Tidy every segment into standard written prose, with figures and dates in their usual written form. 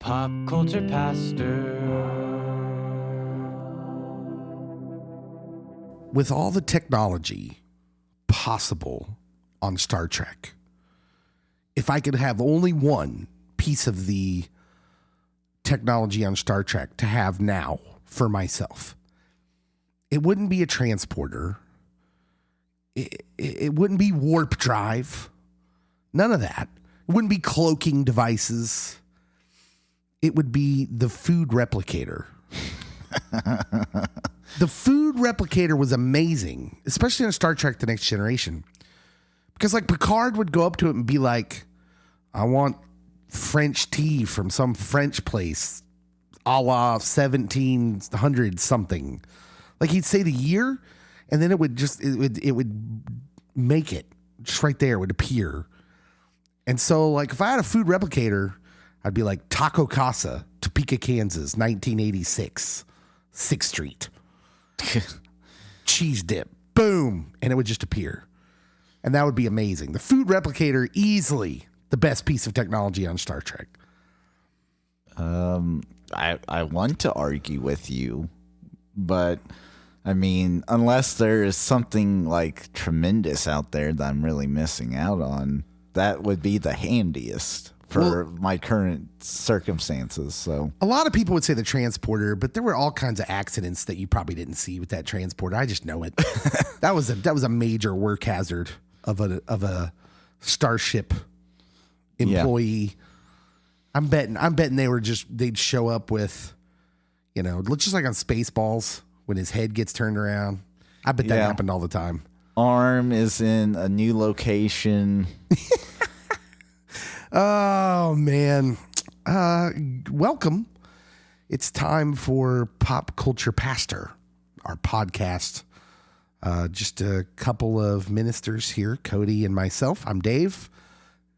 Pop culture pastor. With all the technology possible on Star Trek, if I could have only one piece of the technology on Star Trek to have now for myself, it wouldn't be a transporter. It wouldn't be warp drive. None of that. It wouldn't be cloaking devices. It would be the food replicator. The food replicator was amazing, especially on Star Trek The Next Generation. Because like Picard would go up to it and be like, I want French tea from some French place, a la 1700 something. Like he'd say the year, and then it would make it just right there. It would appear. And so like if I had a food replicator, I'd be like Taco Casa, Topeka, Kansas, 1986, 6th Street. Cheese dip, boom, and it would just appear. And that would be amazing. The food replicator, easily the best piece of technology on Star Trek. I want to argue with you, but I mean, unless there is something like tremendous out there that I'm really missing out on, that would be the handiest for my current circumstances. So a lot of people would say the transporter, but there were all kinds of accidents that you probably didn't see with that transporter. I just know it. That was a major work hazard of a starship employee. Yeah. I'm betting they'd show up with, just like on Spaceballs when his head gets turned around. I bet that happened all the time. Arm is in a new location. Oh, man. Welcome. It's time for Pop Culture Pastor, our podcast. Just a couple of ministers here, Cody and myself. I'm Dave.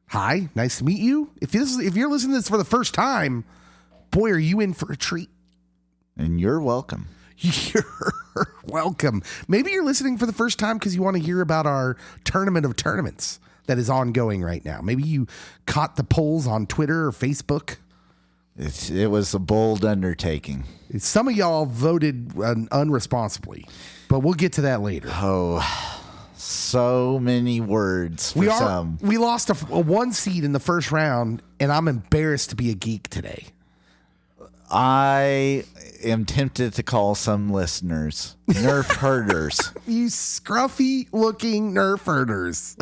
Hi, nice to meet you. If you're listening to this for the first time, boy, are you in for a treat. And you're welcome. You're welcome. Maybe you're listening for the first time because you want to hear about our tournament of tournaments that is ongoing right now. Maybe you caught the polls on Twitter or Facebook. It was a bold undertaking. Some of y'all voted unresponsibly, but we'll get to that later. Oh, so many words for some. We lost a one seed in the first round, and I'm embarrassed to be a geek today. I am tempted to call some listeners nerf herders. You scruffy-looking nerf herders.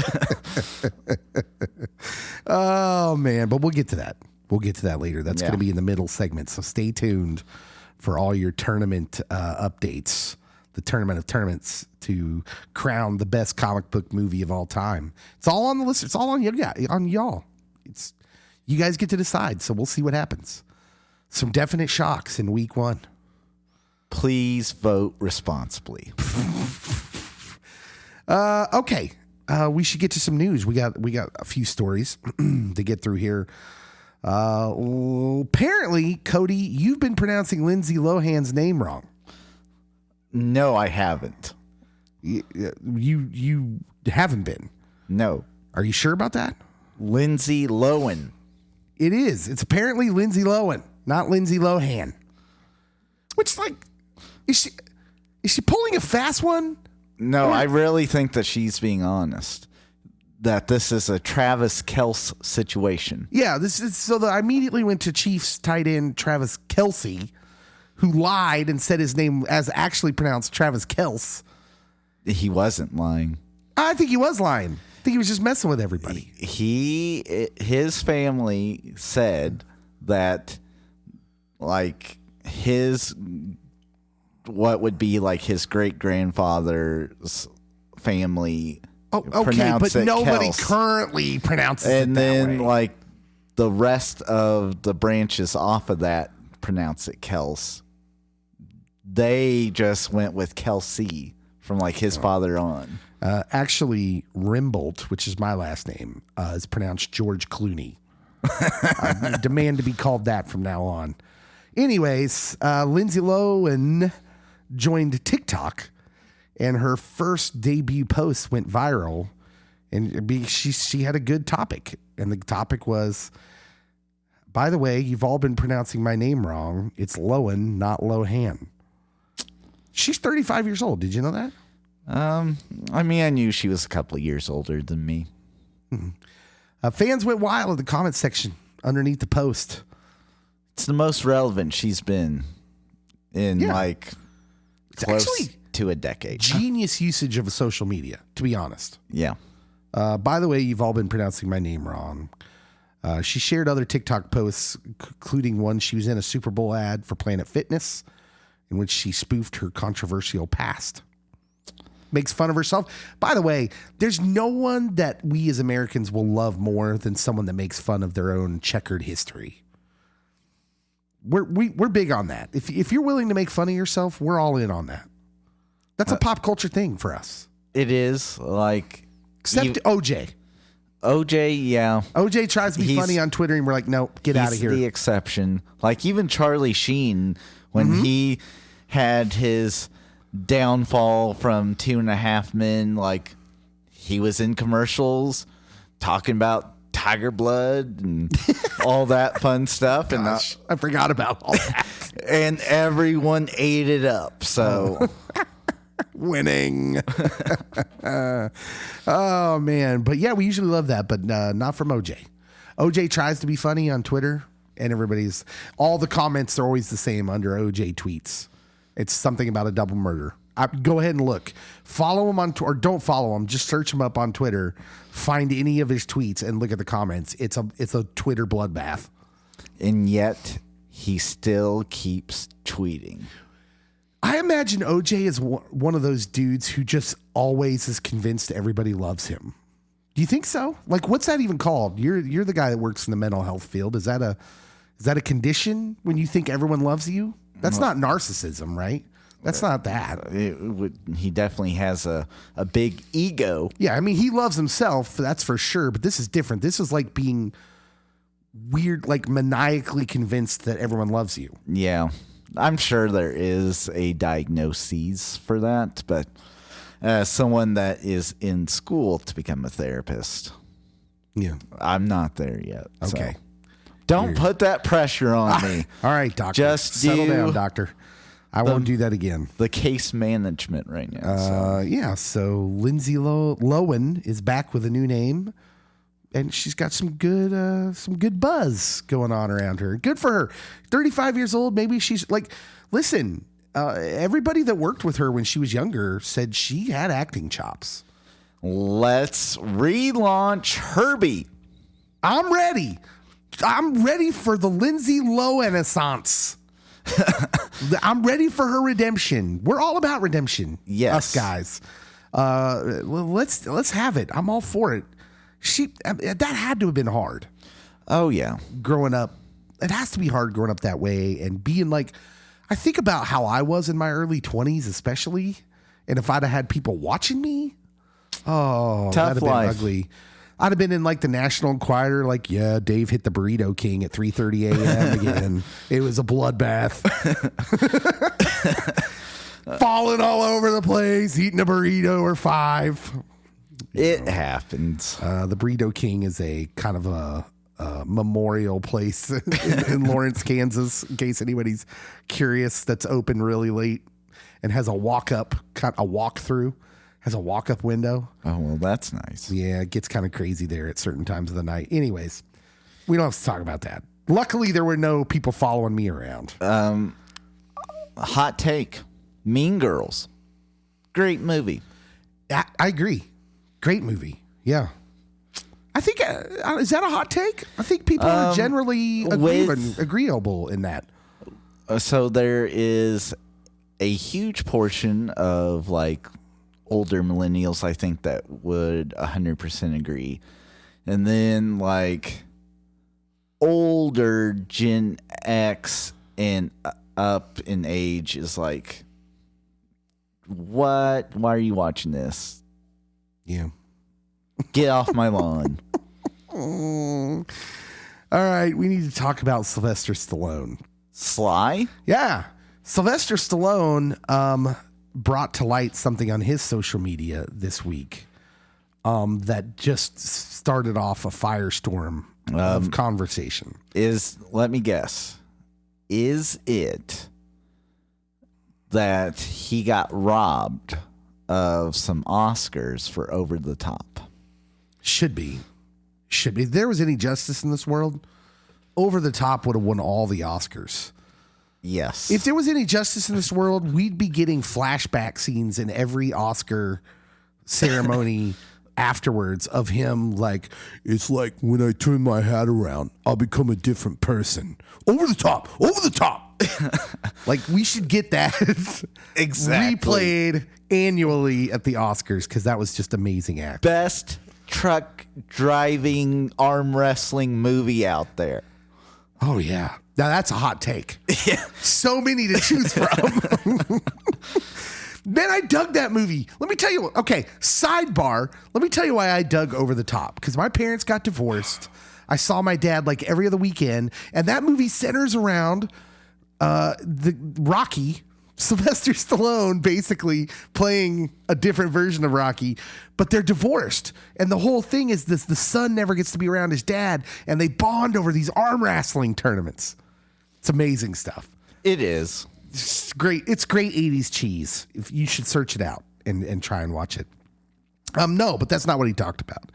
Oh, man. But we'll get to that. We'll get to that later. That's going to be in the middle segment. So stay tuned for all your tournament updates. The tournament of tournaments to crown the best comic book movie of all time. It's all on the list. It's all on y'all. You guys get to decide. So we'll see what happens. Some definite shocks in week one. Please vote responsibly. Okay. We should get to some news. We got a few stories to get through here. Apparently, Cody, you've been pronouncing Lindsay Lohan's name wrong. No, I haven't. You haven't been? No. Are you sure about that? Lindsay Lohan. It is. It's apparently Lindsay Lohan, not Lindsay Lohan. Which, like, is she pulling a fast one? No, I really think that she's being honest. That this is a Travis Kelce situation. Yeah, I immediately went to Chiefs tight end Travis Kelce, who lied and said his name as actually pronounced Travis Kelce. He wasn't lying. I think he was lying. I think he was just messing with everybody. His family said that, like, what would be like his great grandfather's family. Oh, okay, but nobody currently pronounces it that way. And then, like, the rest of the branches off of that pronounce it Kels. They just went with Kelsey from, like, his father on. Actually, Rimbolt, which is my last name, is pronounced George Clooney. I demand to be called that from now on. Anyways, Lindsay Lohan joined TikTok, and her first debut post went viral, and she had a good topic, and the topic was By the way, you've all been pronouncing my name wrong. It's Lohan, not Lohan. She's 35 years old. Did you know that? I mean, I knew she was a couple of years older than me. Fans went wild in the comment section underneath the post. It's the most relevant she's been in close to a decade. Genius usage of social media, to be honest. Yeah. By the way, you've all been pronouncing my name wrong. She shared other TikTok posts, including one she was in a Super Bowl ad for Planet Fitness, in which she spoofed her controversial past. Makes fun of herself. By the way, there's no one that we as Americans will love more than someone that makes fun of their own checkered history. We're big on that. If you're willing to make fun of yourself, we're all in on that. That's a pop culture thing for us. It is Except OJ. OJ, yeah. OJ tries to be funny on Twitter, and we're like, no, get out of here. He's the exception. Like even Charlie Sheen, when he had his downfall from 2.5 Men, like he was in commercials talking about tiger blood and all that fun stuff. Gosh, I forgot about all that. And everyone ate it up. So winning. Oh man. But yeah, we usually love that, but not from OJ. OJ tries to be funny on Twitter, and all the comments are always the same under OJ tweets. It's something about a double murder. Go ahead and look. Follow him or don't follow him. Just search him up on Twitter. Find any of his tweets and look at the comments. It's a Twitter bloodbath. And yet he still keeps tweeting. I imagine OJ is one of those dudes who just always is convinced everybody loves him. Do you think so? Like, what's that even called? You're the guy that works in the mental health field. Is that a condition when you think everyone loves you? That's not narcissism, right? That's not that. He definitely has a big ego. Yeah, I mean, he loves himself, that's for sure, but this is different. This is like being weird, like maniacally convinced that everyone loves you. Yeah, I'm sure there is a diagnosis for that, but someone that is in school to become a therapist, yeah, I'm not there yet. Okay. So don't put that pressure on me. All right, doctor. Just settle down, doctor. I won't do that again. The case management right now. Yeah, so Lindsay Lohan is back with a new name, and she's got some good buzz going on around her. Good for her. 35 years old. Maybe she's like, listen, everybody that worked with her when she was younger said she had acting chops. Let's relaunch Herbie. I'm ready. I'm ready for the Lindsay Lohan Renaissance. I'm ready for her redemption. We're all about redemption. Yes, us guys. Let's have it. I'm all for it. That had to have been hard. Oh yeah, growing up, it has to be hard growing up that way and being like. I think about how I was in my early 20s, especially, and if I'd have had people watching me, that'd have been ugly. I'd have been in like the National Enquirer, like, yeah, Dave hit the Burrito King at 3:30 a.m. again. It was a bloodbath. Falling all over the place, eating a burrito or 5. It happens. The Burrito King is a kind of a memorial place in Lawrence, Kansas, in case anybody's curious, that's open really late and has a walk-through. Has a walk-up window. Oh, well, that's nice. Yeah, it gets kind of crazy there at certain times of the night. Anyways, we don't have to talk about that. Luckily, there were no people following me around. Hot take. Mean Girls. Great movie. I agree. Great movie. Yeah. I think, is that a hot take? I think people are generally agreeable in that. So there is a huge portion of like older millennials, I think, that would 100% agree. And then like older Gen X and up in age is like, what? Why are you watching this? Yeah. Get off my lawn. All right. We need to talk about Sylvester Stallone. Sly? Yeah. Sylvester Stallone brought to light something on his social media this week that just started off a firestorm of conversation. Let me guess. Is it that he got robbed of some Oscars for Over the Top? Should be. If there was any justice in this world, Over the Top would have won all the Oscars. Yes. If there was any justice in this world, we'd be getting flashback scenes in every Oscar ceremony afterwards of him like, it's like when I turn my hat around, I'll become a different person. Over the top. Like, we should get that Exactly. replayed annually at the Oscars, because that was just amazing act. Best truck driving arm wrestling movie out there. Oh, yeah. Now, that's a hot take. Yeah. So many to choose from. Man, I dug that movie. Let me tell you. Okay, sidebar. Let me tell you why I dug Over the Top. Because my parents got divorced. I saw my dad like every other weekend. And that movie centers around the Rocky, Sylvester Stallone, basically playing a different version of Rocky. But they're divorced. And the whole thing is this: the son never gets to be around his dad. And they bond over these arm wrestling tournaments. It's amazing stuff. It is. It's great. It's great 80s cheese. If you should search it out and try and watch it. No, but that's not what he talked about.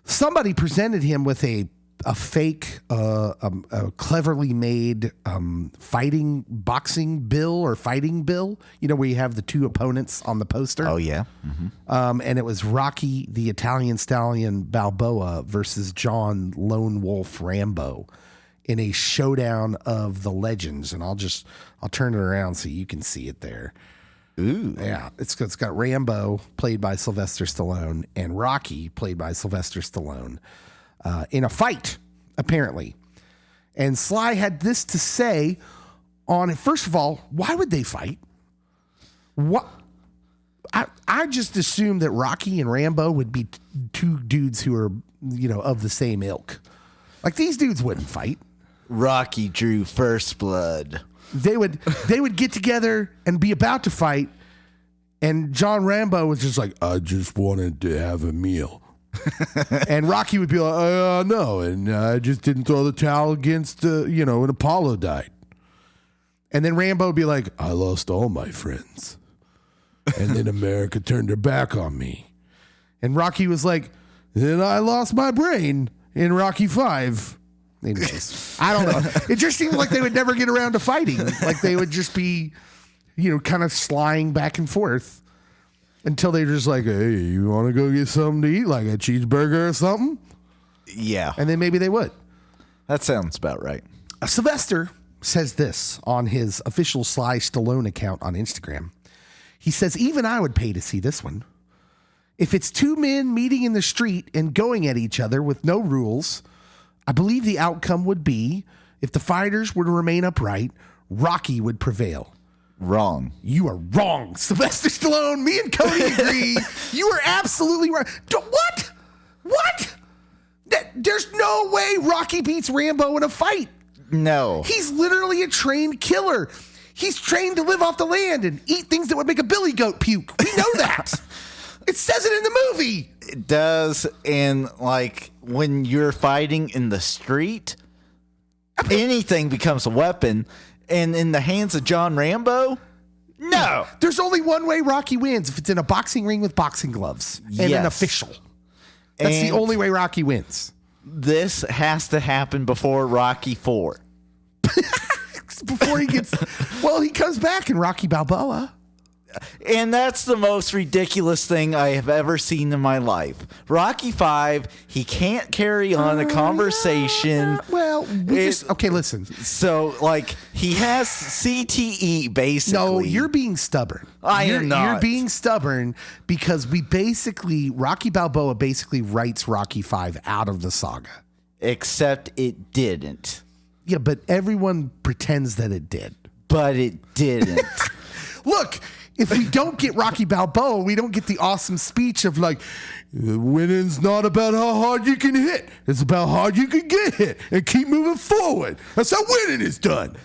Somebody presented him with a fake, a cleverly made boxing bill or fighting bill. You know, where you have the two opponents on the poster. Oh, yeah. Mm-hmm. And it was Rocky, the Italian Stallion Balboa versus John Lone Wolf Rambo in a showdown of the legends. And I'll turn it around so you can see it there. Ooh. Yeah. It's got Rambo, played by Sylvester Stallone, and Rocky, played by Sylvester Stallone, in a fight, apparently. And Sly had this to say on it. First of all, why would they fight? What? I just assumed that Rocky and Rambo would be two dudes who are, of the same ilk. Like, these dudes wouldn't fight. Rocky drew first blood. They would get together and be about to fight, and John Rambo was just like, I just wanted to have a meal. And Rocky would be like, no, and I just didn't throw the towel against, and Apollo died. And then Rambo would be like, I lost all my friends. And then America turned her back on me. And Rocky was like, then I lost my brain in Rocky 5. Anyways, I don't know. It just seemed like they would never get around to fighting. Like, they would just be, kind of slying back and forth until they're just like, hey, you want to go get something to eat, like a cheeseburger or something? Yeah. And then maybe they would. That sounds about right. Sylvester says this on his official Sly Stallone account on Instagram. He says, even I would pay to see this one. If it's two men meeting in the street and going at each other with no rules, I believe the outcome would be, if the fighters were to remain upright, Rocky would prevail. Wrong. You are wrong, Sylvester Stallone. Me and Cody agree. You are absolutely wrong. What? There's no way Rocky beats Rambo in a fight. No. He's literally a trained killer. He's trained to live off the land and eat things that would make a billy goat puke. We know that. It says it in the movie. It does. And like, when you're fighting in the street, anything becomes a weapon. And in the hands of John Rambo, no. There's only one way Rocky wins: if it's in a boxing ring with boxing gloves and an official. That's the only way Rocky wins. This has to happen before Rocky 4. Before he gets... Well, he comes back in Rocky Balboa. And that's the most ridiculous thing I have ever seen in my life. Rocky 5, he can't carry on a conversation. Okay, listen. So, like, he has CTE, basically. No, you're being stubborn. I am not. You're being stubborn because Rocky Balboa basically writes Rocky 5 out of the saga. Except it didn't. Yeah, but everyone pretends that it did. But it didn't. Look, if we don't get Rocky Balboa, we don't get the awesome speech of like, winning's not about how hard you can hit. It's about how hard you can get hit and keep moving forward. That's how winning is done.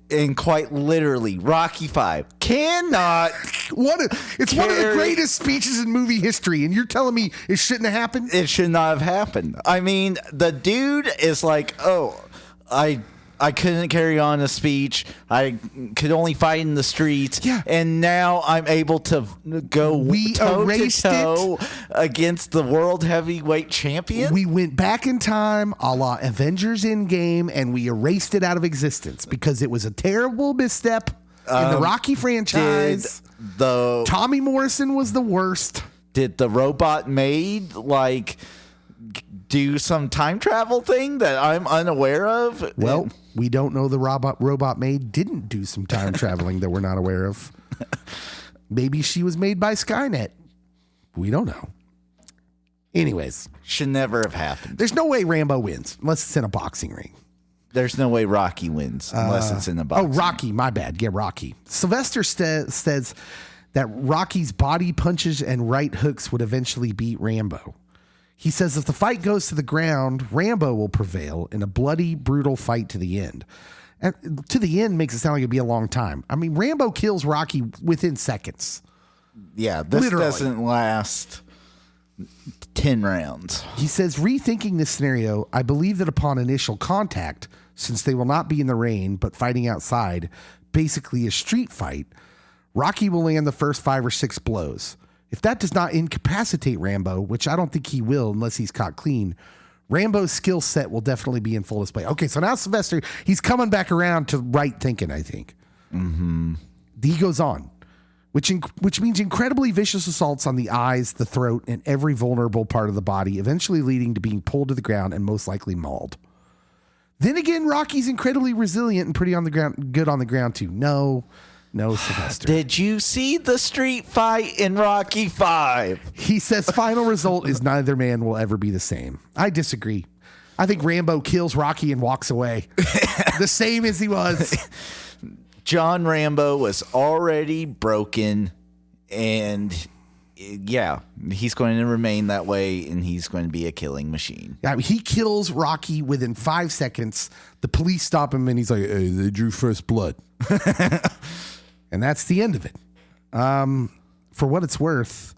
And quite literally, Rocky V cannot. It's one of the greatest speeches in movie history, and you're telling me it shouldn't have happened? It should not have happened. I mean, the dude is like, oh, I couldn't carry on a speech. I could only fight in the streets. Yeah. And now I'm able to go toe-to-toe against the world heavyweight champion. We went back in time a la Avengers Endgame, and we erased it out of existence because it was a terrible misstep in the Rocky franchise. Tommy Morrison was the worst. Did the robot maid, do some time travel thing that I'm unaware of? Well, we don't know the robot maid didn't do some time traveling that we're not aware of. Maybe she was made by Skynet. We don't know. Anyways. Should never have happened. There's no way Rambo wins unless it's in a boxing ring. There's no way Rocky wins unless it's in a boxing ring. Oh, Rocky. My bad. Yeah, Rocky. Sylvester says that Rocky's body punches and right hooks would eventually beat Rambo. He says if the fight goes to the ground, Rambo will prevail in a bloody, brutal fight to the end. And to the end makes it sound like it'd be a long time. I mean, Rambo kills Rocky within seconds. Yeah, this Literally. doesn't last 10 rounds. He says, rethinking this scenario, I believe that upon initial contact, since they will not be in the rain but fighting outside, basically a street fight, Rocky will land the first 5 or 6 blows. If that does not incapacitate Rambo, which I don't think he will unless he's caught clean, Rambo's skill set will definitely be in full display. Okay, so now Sylvester, he's coming back around to right thinking, I think. Mm-hmm. He goes on, which means incredibly vicious assaults on the eyes, the throat, and every vulnerable part of the body, eventually leading to being pulled to the ground and most likely mauled. Then again, Rocky's incredibly resilient and pretty on the ground, good on the ground too. No, Sylvester. Did you see the street fight in Rocky V? He says final result is neither man will ever be the same. I disagree. I think Rambo kills Rocky and walks away. The same as he was. John Rambo was already broken, and yeah, he's going to remain that way, and he's going to be a killing machine. I mean, he kills Rocky within 5 seconds. The police stop him, and he's like, hey, they drew first blood. And that's the end of it. For what it's worth,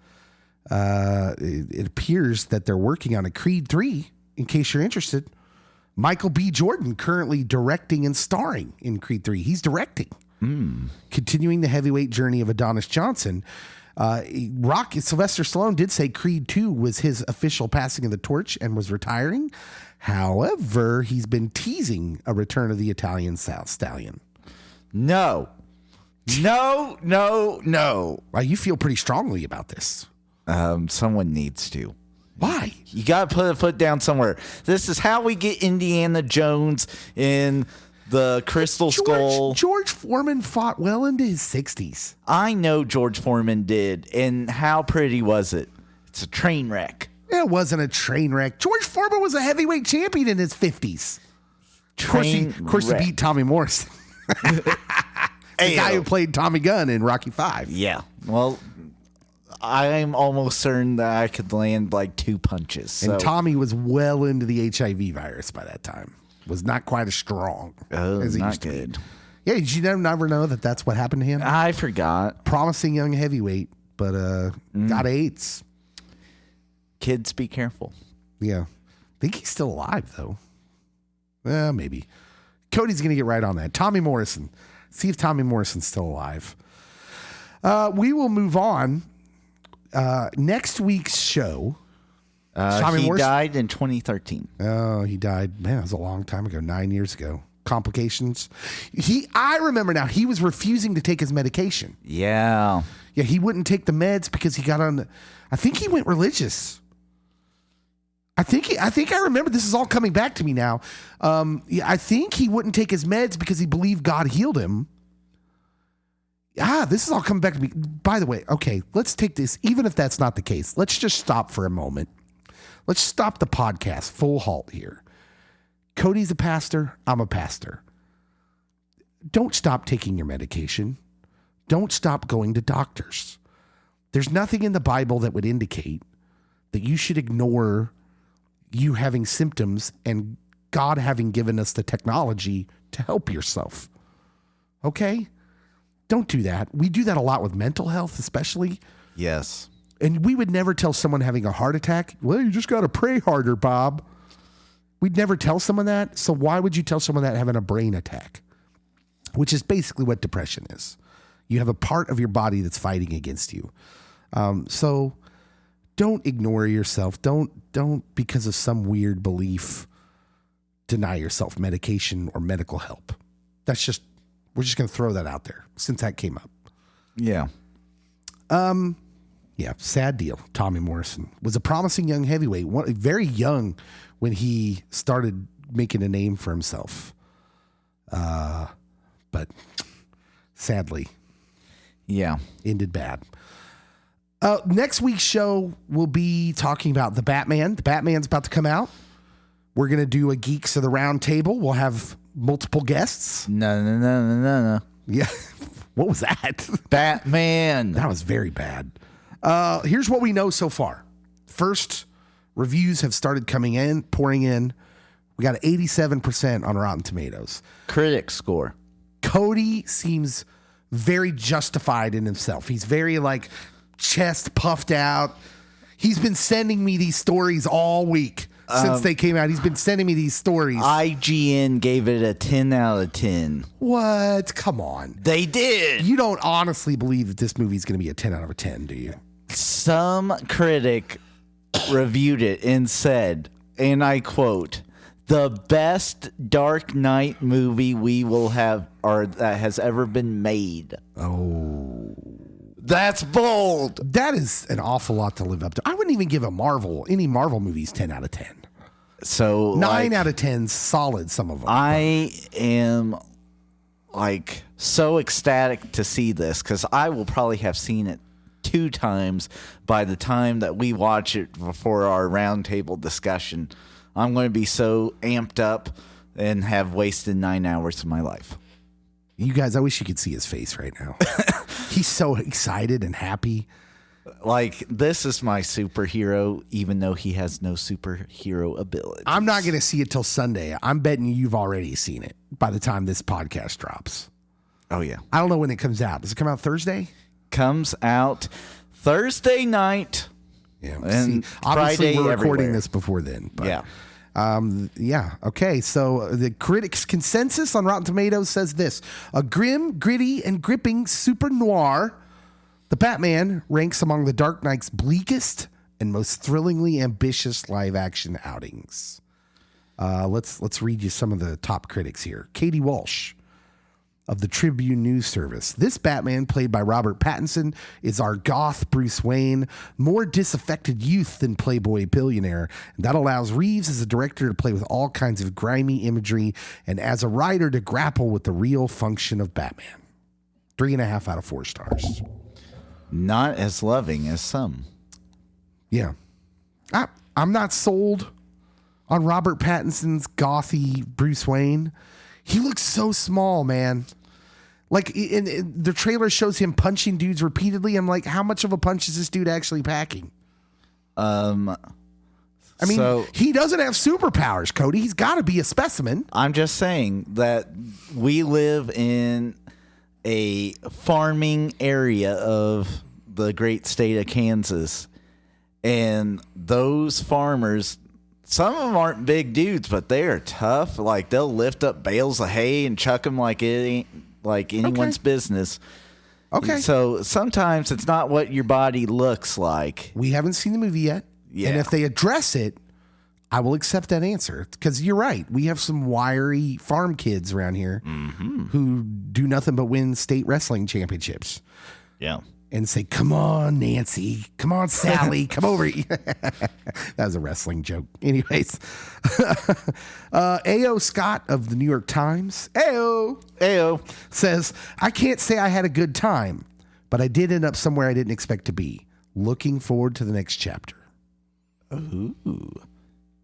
it appears that they're working on a Creed 3, in case you're interested. Michael B. Jordan currently directing and starring in Creed 3. He's directing. Continuing the heavyweight journey of Adonis Johnson. Sylvester Stallone did say Creed 2 was his official passing of the torch and was retiring. However, he's been teasing a return of the Italian Stallion. No. Well, you feel pretty strongly about this. Someone needs to. Why? You got to put a foot down somewhere. This is how we get Indiana Jones in the Crystal Skull. George Foreman fought well into his 60s. I know George Foreman did. And how pretty was it? It's a train wreck. It wasn't a train wreck. George Foreman was a heavyweight champion in his 50s. Of course, he beat Tommy Morrison. The guy who played Tommy Gunn in Rocky V. Yeah. Well, I'm almost certain that I could land 2 punches. So. And Tommy was well into the HIV virus by that time. Was not quite as strong as he used to be. Yeah, did you never know that that's what happened to him? I forgot. Promising young heavyweight, but got AIDS. Kids, be careful. Yeah. I think he's still alive, though. Well, maybe. Cody's going to get right on that. Tommy Morrison. See if Tommy Morrison's still alive. We will move on. Next week's show. He died in 2013. Oh, he died. Man, it was a long time ago. 9 years ago. Complications. I remember now. He was refusing to take his medication. Yeah. Yeah, he wouldn't take the meds because he got on. I think he went religious. I think I remember. This is all coming back to me now. I think he wouldn't take his meds because he believed God healed him. This is all coming back to me. By the way, okay, let's take this. Even if that's not the case, let's just stop for a moment. Let's stop the podcast. Full halt here. Cody's a pastor. I'm a pastor. Don't stop taking your medication. Don't stop going to doctors. There's nothing in the Bible that would indicate that you should ignore you having symptoms and God having given us the technology to help yourself. Okay? Don't do that. We do that a lot with mental health, especially. Yes. And we would never tell someone having a heart attack, well, you just got to pray harder, Bob. We'd never tell someone that. So why would you tell someone that having a brain attack? Which is basically what depression is. You have a part of your body that's fighting against you. So don't ignore yourself. Don't because of some weird belief deny yourself medication or medical help. We're just going to throw that out there since that came up. Yeah. Yeah, sad deal. Tommy Morrison was a promising young heavyweight, very young when he started making a name for himself. But sadly, yeah, ended bad. Next week's show, we'll be talking about the Batman. The Batman's about to come out. We're going to do a Geeks of the Round Table. We'll have multiple guests. No. Yeah. What was that? Batman. That was very bad. Here's what we know so far. First, reviews have started pouring in. We got 87% on Rotten Tomatoes. Critic score. Cody seems very justified in himself. He's very chest puffed out. He's been sending me these stories all week since they came out. He's been sending me these stories. IGN gave it a 10 out of 10. What? Come on. They did. You don't honestly believe that this movie is going to be a 10 out of a 10, do you? Some critic reviewed it and said, and I quote, "The best Dark Knight movie we will have or that has ever been made." Oh. That's bold. That is an awful lot to live up to. I wouldn't even give any Marvel movies 10 out of 10. So 9 out of 10's solid, some of them. I am so ecstatic to see this because I will probably have seen it 2 times by the time that we watch it before our roundtable discussion. I'm going to be so amped up and have wasted 9 hours of my life. You guys, I wish you could see his face right now. He's so excited and happy. This is my superhero, even though he has no superhero ability. I'm not going to see it till Sunday. I'm betting you've already seen it by the time this podcast drops. Oh, yeah. I don't know when it comes out. Does it come out Thursday? Comes out Thursday night. Yeah. And obviously, Friday we're recording everywhere. this before then. But, Yeah. Yeah. Okay. So the critics' consensus on Rotten Tomatoes says this: a grim, gritty, and gripping super noir. The Batman ranks among the Dark Knight's bleakest and most thrillingly ambitious live-action outings. Let's read you some of the top critics here. Katie Walsh of the Tribune News Service. This Batman, played by Robert Pattinson, is our goth Bruce Wayne, more disaffected youth than playboy billionaire. And that allows Reeves as a director to play with all kinds of grimy imagery and as a writer to grapple with the real function of Batman. 3.5 out of 4 stars. Not as loving as some. Yeah. I'm not sold on Robert Pattinson's gothy Bruce Wayne. He looks so small, man. In the trailer shows him punching dudes repeatedly. I'm like, how much of a punch is this dude actually packing? I mean, he doesn't have superpowers, Cody. He's got to be a specimen. I'm just saying that we live in a farming area of the great state of Kansas. And those farmers, some of them aren't big dudes, but they are tough. They'll lift up bales of hay and chuck them like it ain't like anyone's business. Okay. So sometimes it's not what your body looks like. We haven't seen the movie yet. Yeah. And if they address it, I will accept that answer. Because you're right. We have some wiry farm kids around here who do nothing but win state wrestling championships. Yeah. And say, come on, Nancy. Come on, Sally. Come over. That was a wrestling joke. Anyways. A.O. Scott of the New York Times. A.O. says, I can't say I had a good time, but I did end up somewhere I didn't expect to be. Looking forward to the next chapter. Ooh.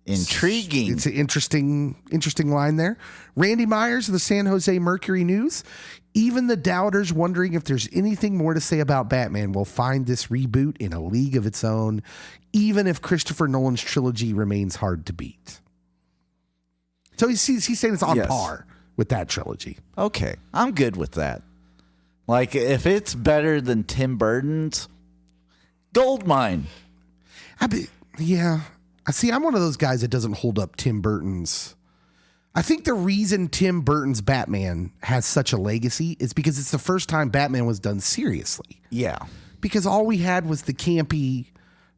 Intriguing. It's an interesting line there. Randy Myers of the San Jose Mercury News. Even the doubters wondering if there's anything more to say about Batman will find this reboot in a league of its own, even if Christopher Nolan's trilogy remains hard to beat. So he's saying it's on par with that trilogy. Okay, I'm good with that. Like, if it's better than Tim Burton's, gold mine. Yeah. I see. I'm one of those guys that doesn't hold up Tim Burton's. I think the reason Tim Burton's Batman has such a legacy is because it's the first time Batman was done seriously. Yeah. Because all we had was the campy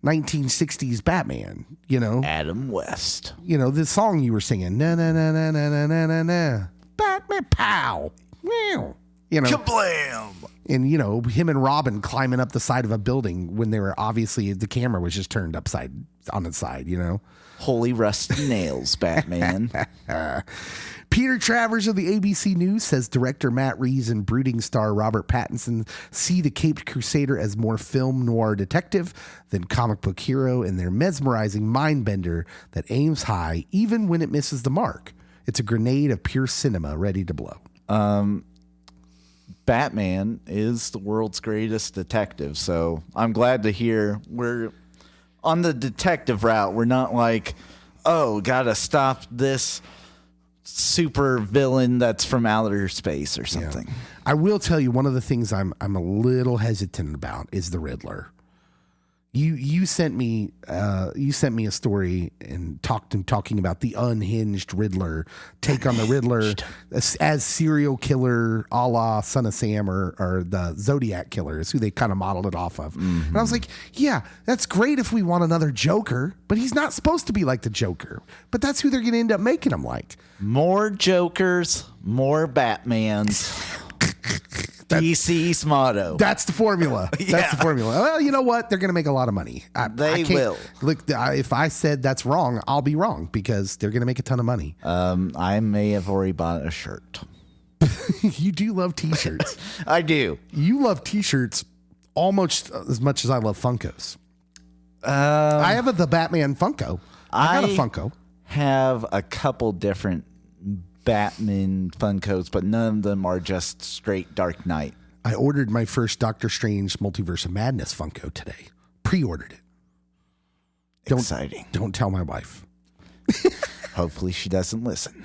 1960s Batman, you know? Adam West. You know, the song you were singing, na na na na na na na na na, Batman, pow, meow, you know, Kablam! and you know him and Robin climbing up the side of a building when they were obviously the camera was just turned upside on its side, you know. Holy rusty nails, Batman. Peter Travers of the ABC News says director Matt Reeves and brooding star Robert Pattinson see the Caped Crusader as more film noir detective than comic book hero, and their mesmerizing mind bender that aims high even when it misses the mark. It's a grenade of pure cinema ready to blow. Batman is the world's greatest detective, so I'm glad to hear we're on the detective route. We're not like, oh, gotta stop this super villain that's from outer space or something. Yeah. I will tell you, one of the things I'm a little hesitant about is the Riddler. You sent me a story and talking about the unhinged Riddler take on the Riddler as serial killer a la Son of Sam or the Zodiac Killer is who they kind of modeled it off of. Mm-hmm. And I was like, yeah, that's great if we want another Joker, but he's not supposed to be like the Joker. But that's who they're going to end up making him like. More Jokers, more Batmans. DC's motto. That's the formula. That's the formula. Well, you know what? They're going to make a lot of money. They will. Look, if I said that's wrong, I'll be wrong because they're going to make a ton of money. I may have already bought a shirt. You do love T-shirts. I do. You love T-shirts almost as much as I love Funkos. I have the Batman Funko. I got a Funko. Have a couple different Batman Funkos, but none of them are just straight Dark Knight. I ordered my first Doctor Strange Multiverse of Madness Funko today. Pre-ordered it. Exciting. Don't tell my wife. Hopefully she doesn't listen.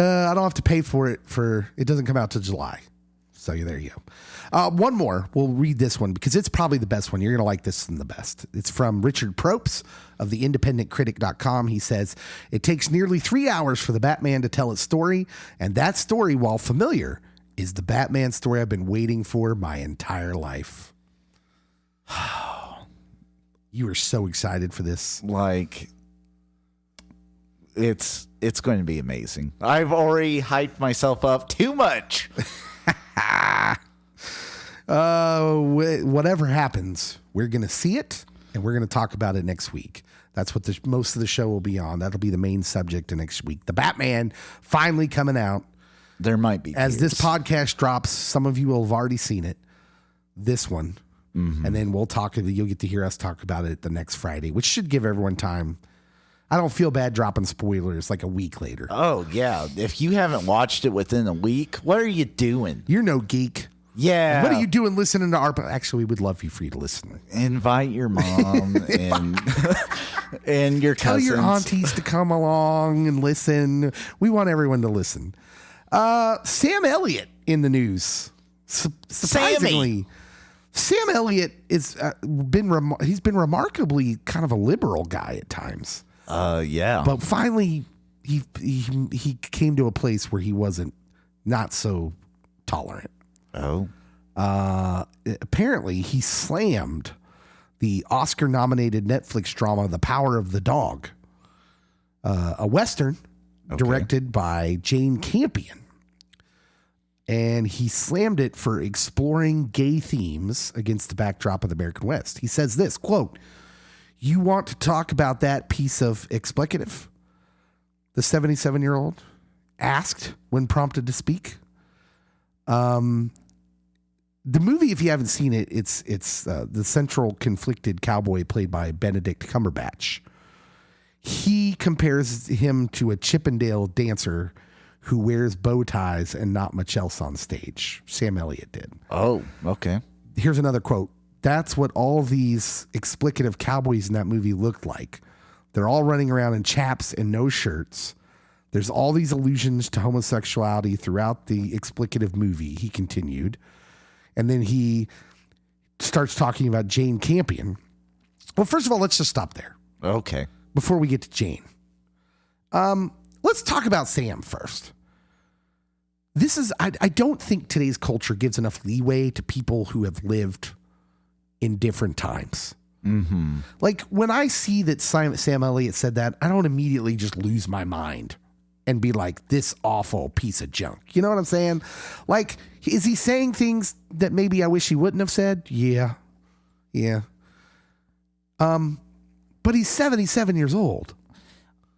I don't have to pay for it it doesn't come out till July. So there you go. One more. We'll read this one because it's probably the best one. You're going to like this one the best. It's from Richard Propes of the independentcritic.com. He says, it takes nearly 3 hours for the Batman to tell its story. And that story, while familiar, is the Batman story I've been waiting for my entire life. You are so excited for this. Like, it's going to be amazing. I've already hyped myself up too much. Whatever happens, we're going to see it and we're going to talk about it next week. That's what most of the show will be on. That'll be the main subject of next week. The Batman finally coming out. There might be. As this podcast drops, some of you will have already seen it. This one. Mm-hmm. And then you'll get to hear us talk about it the next Friday, which should give everyone time. I don't feel bad dropping spoilers like a week later. Oh, yeah. If you haven't watched it within a week, what are you doing? You're no geek. Yeah. What are you doing listening to our... Actually, we would love for you to listen. Invite your mom and your cousins. Tell your aunties to come along and listen. We want everyone to listen. Sam Elliott in the news. Surprisingly, Sam Elliott is he's been remarkably kind of a liberal guy at times. Yeah. But finally, he came to a place where he wasn't not so tolerant. Oh. Apparently, he slammed the Oscar-nominated Netflix drama The Power of the Dog, a Western directed by Jane Campion. And he slammed it for exploring gay themes against the backdrop of the American West. He says this, quote, "You want to talk about that piece of explicative?" The 77-year-old asked when prompted to speak. The movie, if you haven't seen it, it's the central conflicted cowboy played by Benedict Cumberbatch. He compares him to a Chippendale dancer who wears bow ties and not much else on stage. Sam Elliott did. Oh, okay. Here's another quote. "That's what all these explicative cowboys in that movie looked like. They're all running around in chaps and no shirts. There's all these allusions to homosexuality throughout the explicative movie, he continued. And then he starts talking about Jane Campion. Well, first of all, let's just stop there. Okay. Before we get to Jane. Let's talk about Sam first. I don't think today's culture gives enough leeway to people who have lived in different times. Mm-hmm. Like when I see that Sam Elliott said that, I don't immediately just lose my mind and be like, this awful piece of junk. You know what I'm saying? Like, is he saying things that maybe I wish he wouldn't have said? Yeah. But he's 77 years old.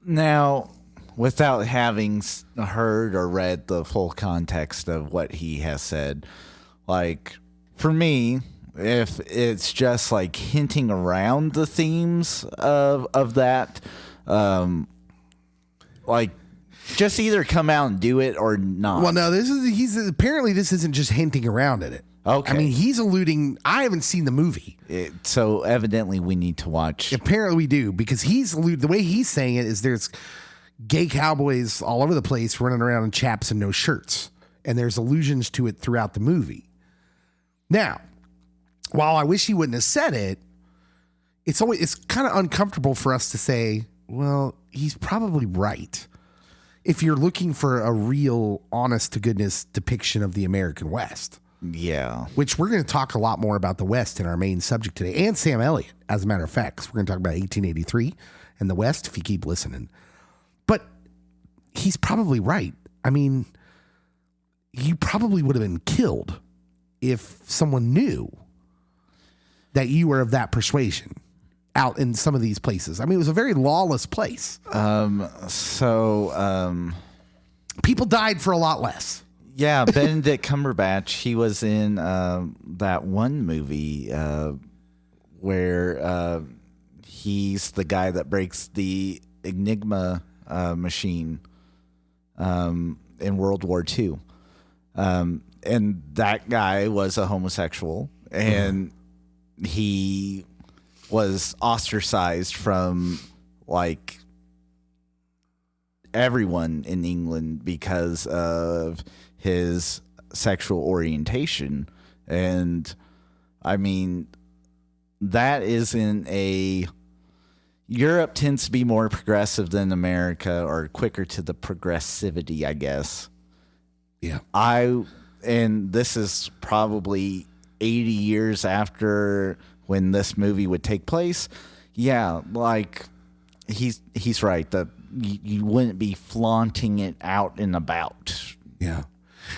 Now, without having heard or read the full context of what he has said, like, for me, if it's just like hinting around the themes of that, like, just either come out and do it or not. Well, no, apparently this isn't just hinting around at it. Okay. I mean, he's alluding. I haven't seen the movie. So evidently we need to watch. Apparently we do, because the way he's saying it is there's gay cowboys all over the place running around in chaps and no shirts. And there's allusions to it throughout the movie. Now, while I wish he wouldn't have said it, it's kind of uncomfortable for us to say, well, he's probably right. If you're looking for a real honest to goodness depiction of the American West. Yeah. Which we're going to talk a lot more about the West in our main subject today, and Sam Elliott, as a matter of fact. We're going to talk about 1883 and the West if you keep listening. But he's probably right. I mean, you probably would have been killed if someone knew that you were of that persuasion out in some of these places. I mean, it was a very lawless place. People died for a lot less. Yeah, Benedict Cumberbatch, he was in that one movie where he's the guy that breaks the Enigma machine in World War II. And that guy was a homosexual, and he was ostracized from, like, everyone in England because of his sexual orientation. And I mean, that isn't Europe tends to be more progressive than America, or quicker to the progressivity, I guess. Yeah. And this is probably 80 years after when this movie would take place. Yeah, like, he's right that you wouldn't be flaunting it out and about. Yeah.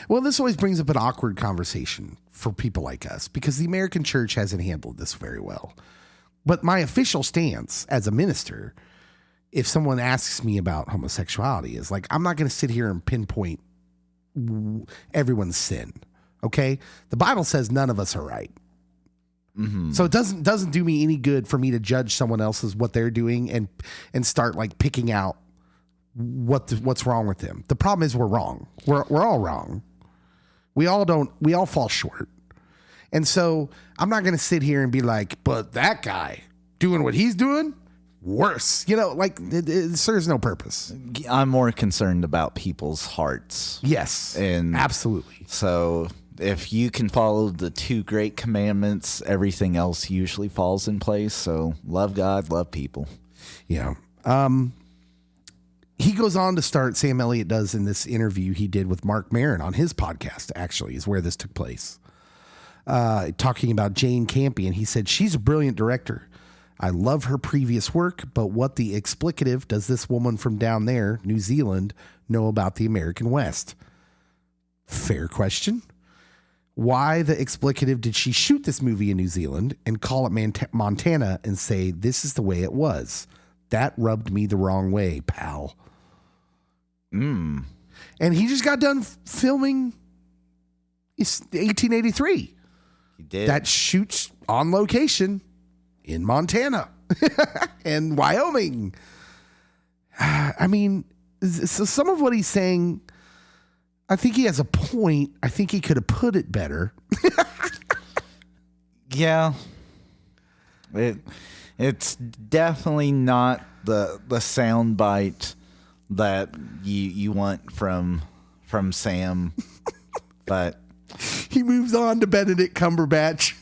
Well, this always brings up an awkward conversation for people like us, because the American church hasn't handled this very well. But my official stance as a minister, if someone asks me about homosexuality, is like, I'm not going to sit here and pinpoint everyone's sin. Okay? The Bible says none of us are right. Mm-hmm. So it doesn't do me any good for me to judge someone else's what they're doing and start like picking out what's wrong with them. The problem is we're wrong. We're all wrong. We all fall short. And so I'm not going to sit here and be like, but that guy doing what he's doing, worse. You know, like it serves no purpose. I'm more concerned about people's hearts. Yes, and absolutely. So if you can follow the two great commandments, everything else usually falls in place. So love God, love people. Yeah. He goes on to start, Sam Elliott does, in this interview he did with Mark Maron on his podcast, actually, is where this took place. Talking about Jane Campion, he said, she's a brilliant director. I love her previous work, but what the explicative does this woman from down there, New Zealand, know about the American West? Fair question. Why the explicative did she shoot this movie in New Zealand and call it Montana and say, this is the way it was? That rubbed me the wrong way, pal. And he just got done filming 1883. He did. That shoots on location in Montana and Wyoming. I mean, so some of what he's saying, I think he has a point. I think he could have put it better. Yeah. It's definitely not the soundbite that you want from Sam, but he moves on to Benedict Cumberbatch.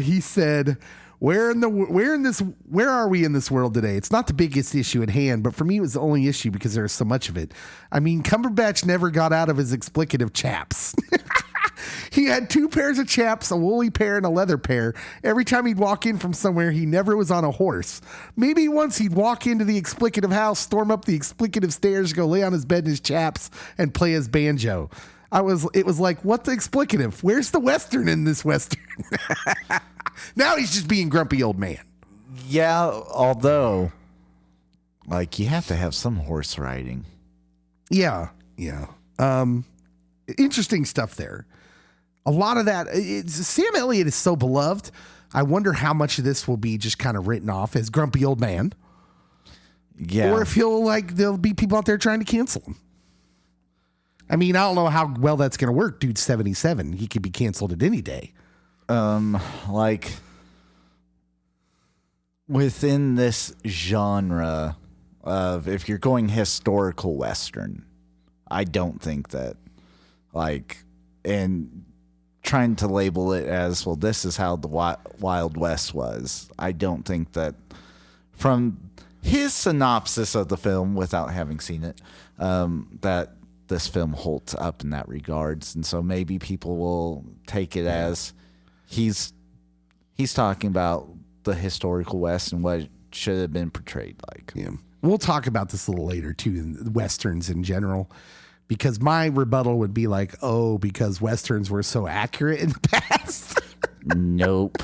He said, where are we in this world today? It's not the biggest issue at hand, but for me, it was the only issue because there's so much of it. I mean, Cumberbatch never got out of his explicative chaps. He had 2 pairs of chaps, a woolly pair and a leather pair. Every time he'd walk in from somewhere, he never was on a horse. Maybe once he'd walk into the explicative house, storm up the explicative stairs, go lay on his bed in his chaps, and play his banjo. It was like, what the explicative? Where's the Western in this Western? Now he's just being grumpy old man. Yeah, although, like, you have to have some horse riding. Yeah. Interesting stuff there. A lot of that. Sam Elliott is so beloved. I wonder how much of this will be just kind of written off as grumpy old man. Yeah. Or if there'll be people out there trying to cancel him. I mean, I don't know how well that's going to work. Dude's 77. He could be canceled at any day. Like, within this genre of, if you're going historical Western, I don't think that, like, and trying to label it as, well, this is how the Wild West was. I don't think that, from his synopsis of the film, without having seen it, that this film holds up in that regards. And so maybe people will take it as he's talking about the historical West and what it should have been portrayed like. Yeah. We'll talk about this a little later too, Westerns in general, because my rebuttal would be like, oh, because Westerns were so accurate in the past. Nope.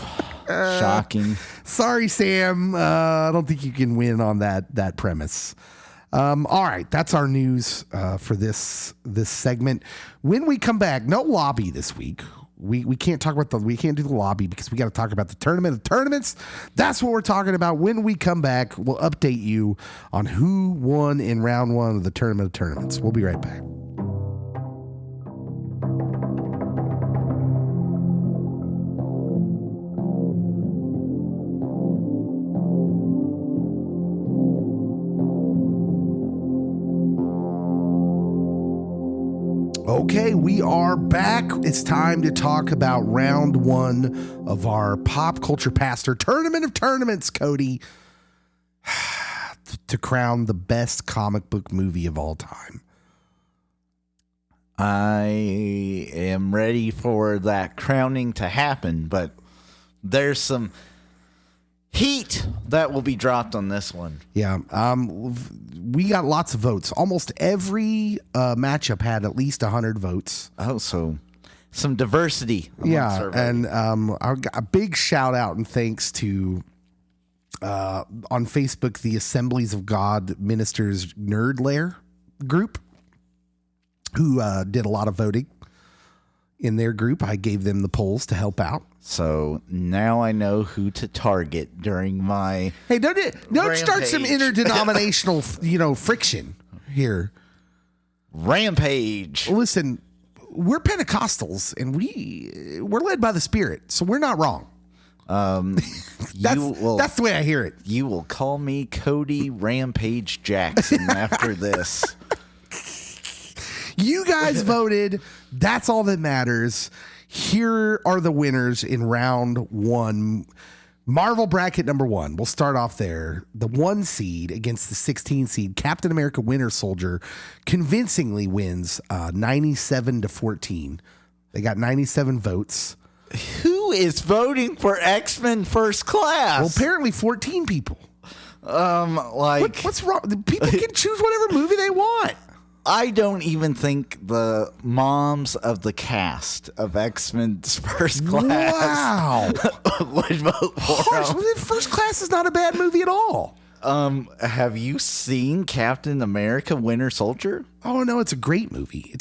Shocking. Sorry, Sam. I don't think you can win on that premise. All right, that's our news for this segment. When we come back, no lobby this week. We can't talk about we can't do the lobby because we got to talk about the tournament of tournaments. That's what we're talking about. When we come back, we'll update you on who won in round 1 of the tournament of tournaments. We'll be right back. Okay, we are back. It's time to talk about round 1 of our Pop Culture Pastor Tournament of Tournaments, Cody, to crown the best comic book movie of all time. I am ready for that crowning to happen, but there's some heat that will be dropped on this one. Yeah, we got lots of votes. Almost every matchup had at least 100 votes. Oh, so some diversity. Yeah, and I got a big shout out and thanks to on Facebook the Assemblies of God Ministers Nerd Lair group, who did a lot of voting in their group. I gave them the polls to help out. So now I know who to target during my don't start some interdenominational friction here. Rampage. Listen, we're Pentecostals and we're led by the Spirit, so we're not wrong. That's the way I hear it. You will call me Cody Rampage Jackson after this. You guys voted. That's all that matters. Here are the winners in round 1. Marvel bracket number 1. We'll start off there. The 1 seed against the 16 seed. Captain America Winter Soldier convincingly wins 97-14. They got 97 votes. Who is voting for X-Men First Class? Well, apparently 14 people. What's wrong? People can choose whatever movie they want. I don't even think the moms of the cast of X-Men's First Class would vote for him. First Class is not a bad movie at all. Have you seen Captain America Winter Soldier? Oh, no, it's a great movie.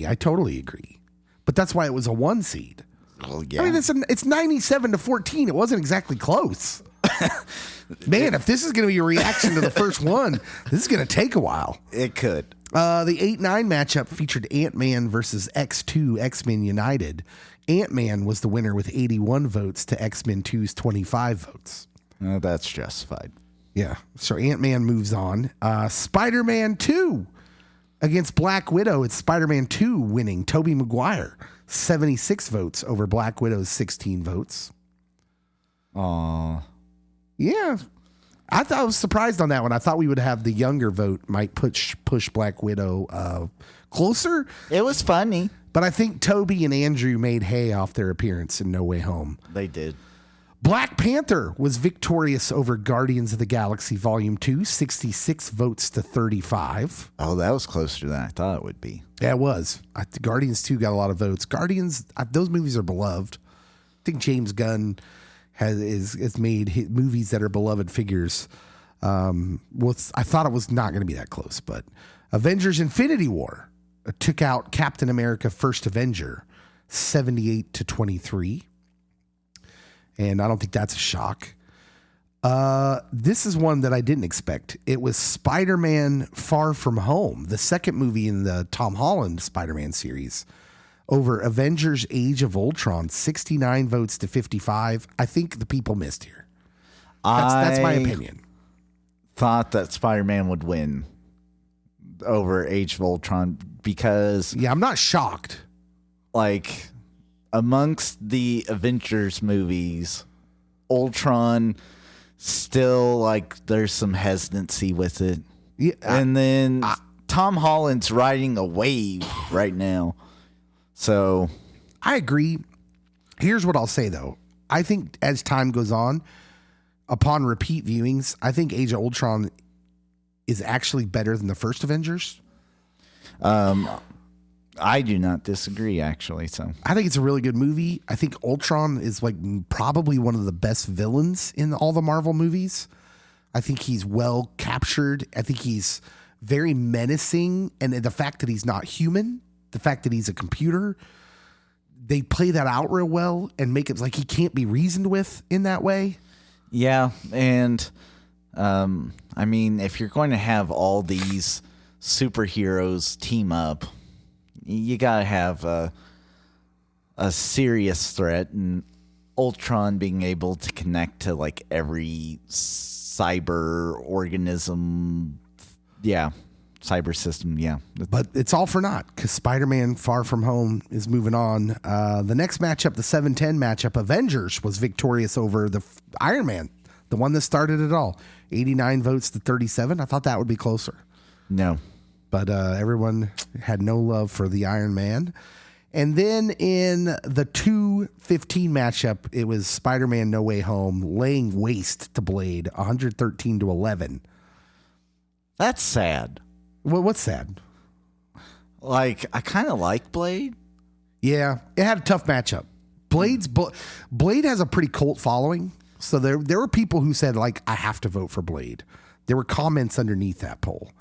I totally agree. But that's why it was a 1 seed. Well, yeah. I mean, it's 97-14. It wasn't exactly close. Man, if this is going to be a reaction to the first one, this is going to take a while. It could. The 8-9 matchup featured Ant-Man versus X2, X-Men United. Ant-Man was the winner with 81 votes to X-Men 2's 25 votes. That's justified. Yeah. So Ant-Man moves on. Spider-Man 2 against Black Widow. It's Spider-Man 2 winning. Tobey Maguire, 76 votes over Black Widow's 16 votes. Aw. Yeah. I was surprised on that one. I thought we would have the younger vote might push Black Widow closer. It was funny. But I think Toby and Andrew made hay off their appearance in No Way Home. They did. Black Panther was victorious over Guardians of the Galaxy Volume 2, 66 votes to 35. Oh, that was closer than I thought it would be. Yeah, it was. Guardians 2 got a lot of votes. Those movies are beloved. I think James Gunn has made movies that are beloved figures. I thought it was not going to be that close, but Avengers Infinity War took out Captain America First Avenger 78 to 23. And I don't think that's a shock. This is one that I didn't expect. It was Spider-Man Far From Home, the second movie in the Tom Holland Spider-Man series, over Avengers Age of Ultron, 69 votes to 55. I think the people missed here. That's my opinion. Thought that Spider-Man would win over Age of Ultron because... Yeah, I'm not shocked. Like, amongst the Avengers movies, Ultron still, like, there's some hesitancy with it. Yeah, and then Tom Holland's riding a wave right now. So I agree. Here's what I'll say, though. I think as time goes on, upon repeat viewings, I think Age of Ultron is actually better than the first Avengers. I do not disagree, actually. So I think it's a really good movie. I think Ultron is like probably one of the best villains in all the Marvel movies. I think he's well captured. I think he's very menacing. And the fact that he's not human, the fact that he's a computer, they play that out real well and make it like he can't be reasoned with in that way. Yeah. And I mean, if you're going to have all these superheroes team up, you got to have a serious threat, and Ultron being able to connect to like every cyber organism. Yeah. Cyber system. Yeah. But it's all for naught because Spider-Man Far From Home is moving on. The next matchup, the 7-10 matchup, Avengers was victorious over the Iron Man, the one that started it all. 89 votes to 37. I thought that would be closer. No. But everyone had no love for the Iron Man. And then in the 2-15 matchup, it was Spider-Man No Way Home laying waste to Blade, 113 to 11. That's sad. Well, what's sad? Like, I kind of like Blade. Yeah, it had a tough matchup. Blade has a pretty cult following. So there were people who said, like, I have to vote for Blade. There were comments underneath that poll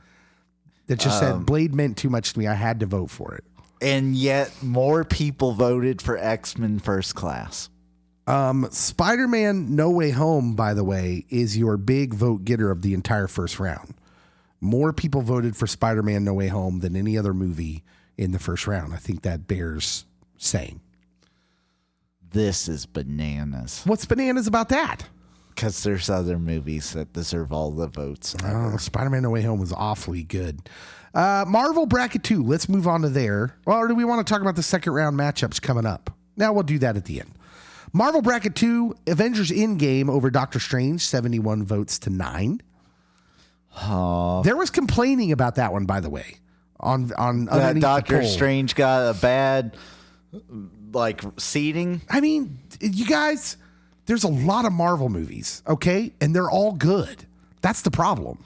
that just said Blade meant too much to me. I had to vote for it. And yet more people voted for X-Men First Class. Spider-Man No Way Home, by the way, is your big vote getter of the entire first round. More people voted for Spider-Man No Way Home than any other movie in the first round. I think that bears saying. This is bananas. What's bananas about that? Because there's other movies that deserve all the votes. Spider-Man No Way Home was awfully good. Marvel Bracket 2, let's move on to there. Well, or do we want to talk about the second round matchups coming up? Now we'll do that at the end. Marvel Bracket 2, Avengers Endgame over Doctor Strange, 71 votes to 9. There was complaining about that one, by the way. On that Doctor Strange got a bad like seating. I mean, you guys, there's a lot of Marvel movies, okay? And they're all good. That's the problem.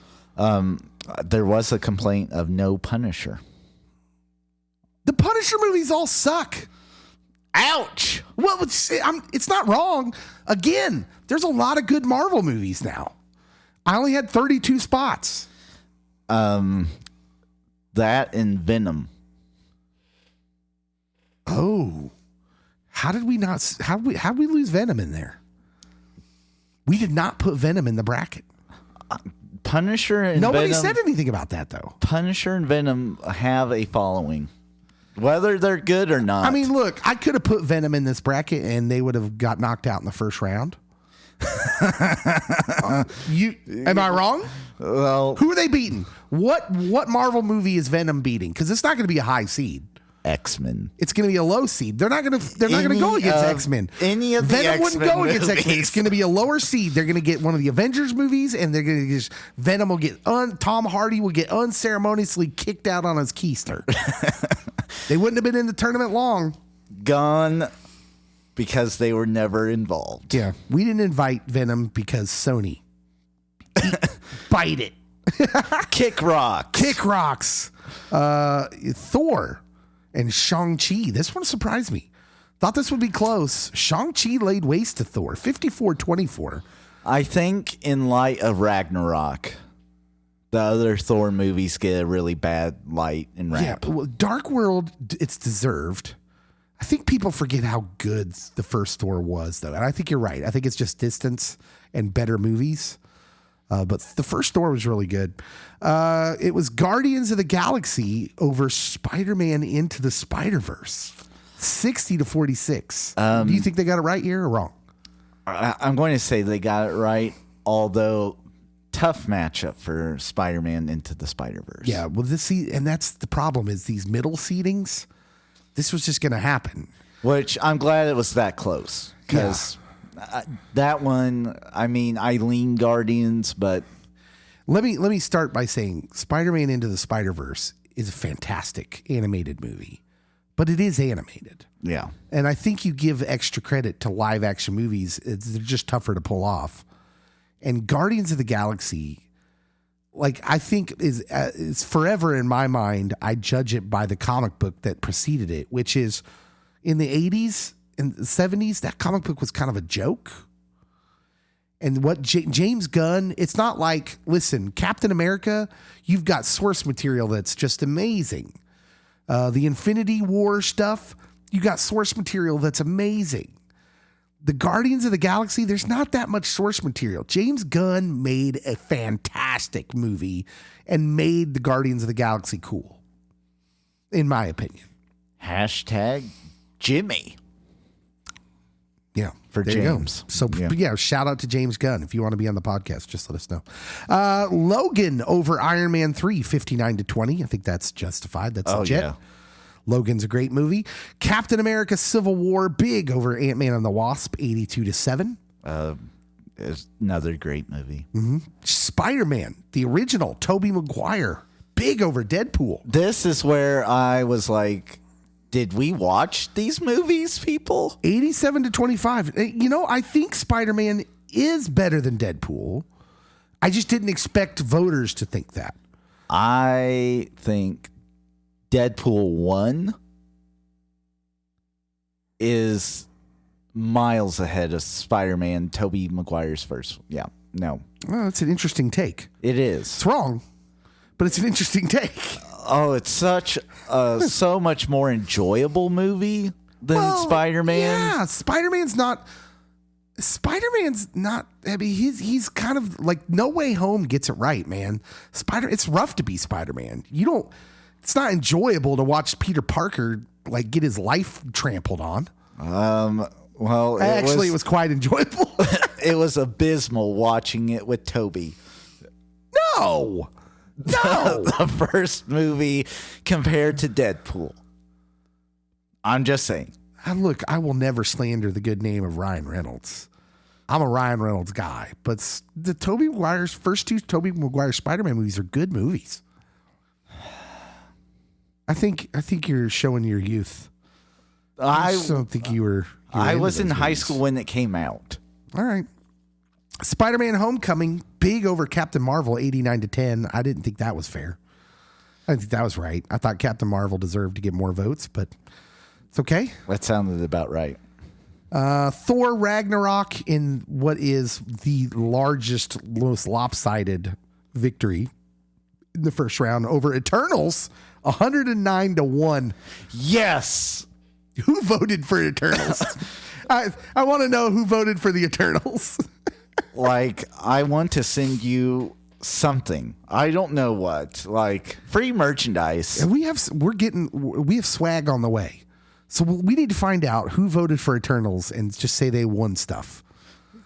There was a complaint of no Punisher. The Punisher movies all suck. Ouch. Well, it's not wrong. Again, there's a lot of good Marvel movies now. I only had 32 spots. That and Venom. Oh, how did we lose Venom in there? We did not put Venom in the bracket. Punisher and Nobody Venom, said anything about that, though. Punisher and Venom have a following, whether they're good or not. I mean, look, I could have put Venom in this bracket, and they would have got knocked out in the first round. Am I wrong? Well, Who are they beating? What Marvel movie is Venom beating? Because it's not going to be a high seed. X-Men. It's going to be a low seed. They're not going to go against X-Men. Any of the Venom wouldn't X-Men go against movies. X-Men. It's going to be a lower seed. They're going to get one of the Avengers movies, and they're going to just Venom will get Tom Hardy will get unceremoniously kicked out on his keister. They wouldn't have been in the tournament long. Gone because they were never involved. Yeah, we didn't invite Venom because Sony. Bite it. Kick rocks. Kick rocks. Thor and Shang-Chi. This one surprised me. Thought this would be close. Shang-Chi laid waste to Thor. 54-24. I think in light of Ragnarok, the other Thor movies get a really bad light and rap. Yeah, well, Dark World, it's deserved. I think people forget how good the first Thor was, though. And I think you're right. I think it's just distance and better movies. But the first Thor was really good. It was Guardians of the Galaxy over Spider-Man Into the Spider-Verse. 60-46. Do you think they got it right here or wrong? I'm going to say they got it right, although tough matchup for Spider-Man Into the Spider-Verse. Yeah, well, and that's the problem is these middle seedings. This was just going to happen. Which I'm glad it was that close because that one, I mean, I lean Guardians, but let me start by saying Spider-Man Into the Spider-Verse is a fantastic animated movie, but it is animated. yeah. And I think you give extra credit to live action movies. They're just tougher to pull off. And Guardians of the Galaxy, like I think is forever in my mind. I judge it by the comic book that preceded it, which is in the 80s and 70s. That comic book was kind of a joke. And what James Gunn, it's not like, listen, Captain America, you've got source material that's just amazing. The Infinity War stuff, you got source material that's amazing. The Guardians of the Galaxy, there's not that much source material. James Gunn made a fantastic movie and made the Guardians of the Galaxy cool, in my opinion. Hashtag Jimmy. Yeah, For there you go. James. So Yeah. shout out to James Gunn. If you want to be on the podcast, just let us know. Logan over Iron Man 3, 59-20. I think that's justified. That's legit. yeah. Logan's a great movie. Captain America Civil War, big over Ant-Man and the Wasp, 82-7. It's another great movie. Spider-Man, the original, Tobey Maguire, big over Deadpool. This is where I was like, did we watch these movies, people? 87-25. You know, I think Spider-Man is better than Deadpool. I just didn't expect voters to think that. I think Deadpool 1 is miles ahead of Spider-Man, Tobey Maguire's first. Yeah, no. Well, that's an interesting take. It is. It's wrong, but it's an interesting take. Oh, it's such a so much more enjoyable movie than Spider-Man. Yeah, Spider-Man's not. I mean, he's kind of like No Way Home gets it right, man. It's rough to be Spider-Man. It's not enjoyable to watch Peter Parker like get his life trampled on. Well, It was quite enjoyable. It was abysmal watching it with Toby. No. The first movie compared to Deadpool. I'm just saying. Look, I will never slander the good name of Ryan Reynolds. I'm a Ryan Reynolds guy, but the first two Tobey Maguire Spider-Man movies are good movies. I think you're showing your youth. I just don't think you were. I was in high school when it came out. All right. Spider-Man Homecoming, big over Captain Marvel, 89-10. I didn't think that was fair. I think that was right. I thought Captain Marvel deserved to get more votes, but it's okay. That sounded about right. Thor Ragnarok in what is the largest, most lopsided victory in the first round over Eternals, 109-1. Yes. Who voted for Eternals? I want to know who voted for the Eternals. Like, I want to send you something. I don't know what. Like, free merchandise. And we have swag on the way. So we need to find out who voted for Eternals and just say they won stuff.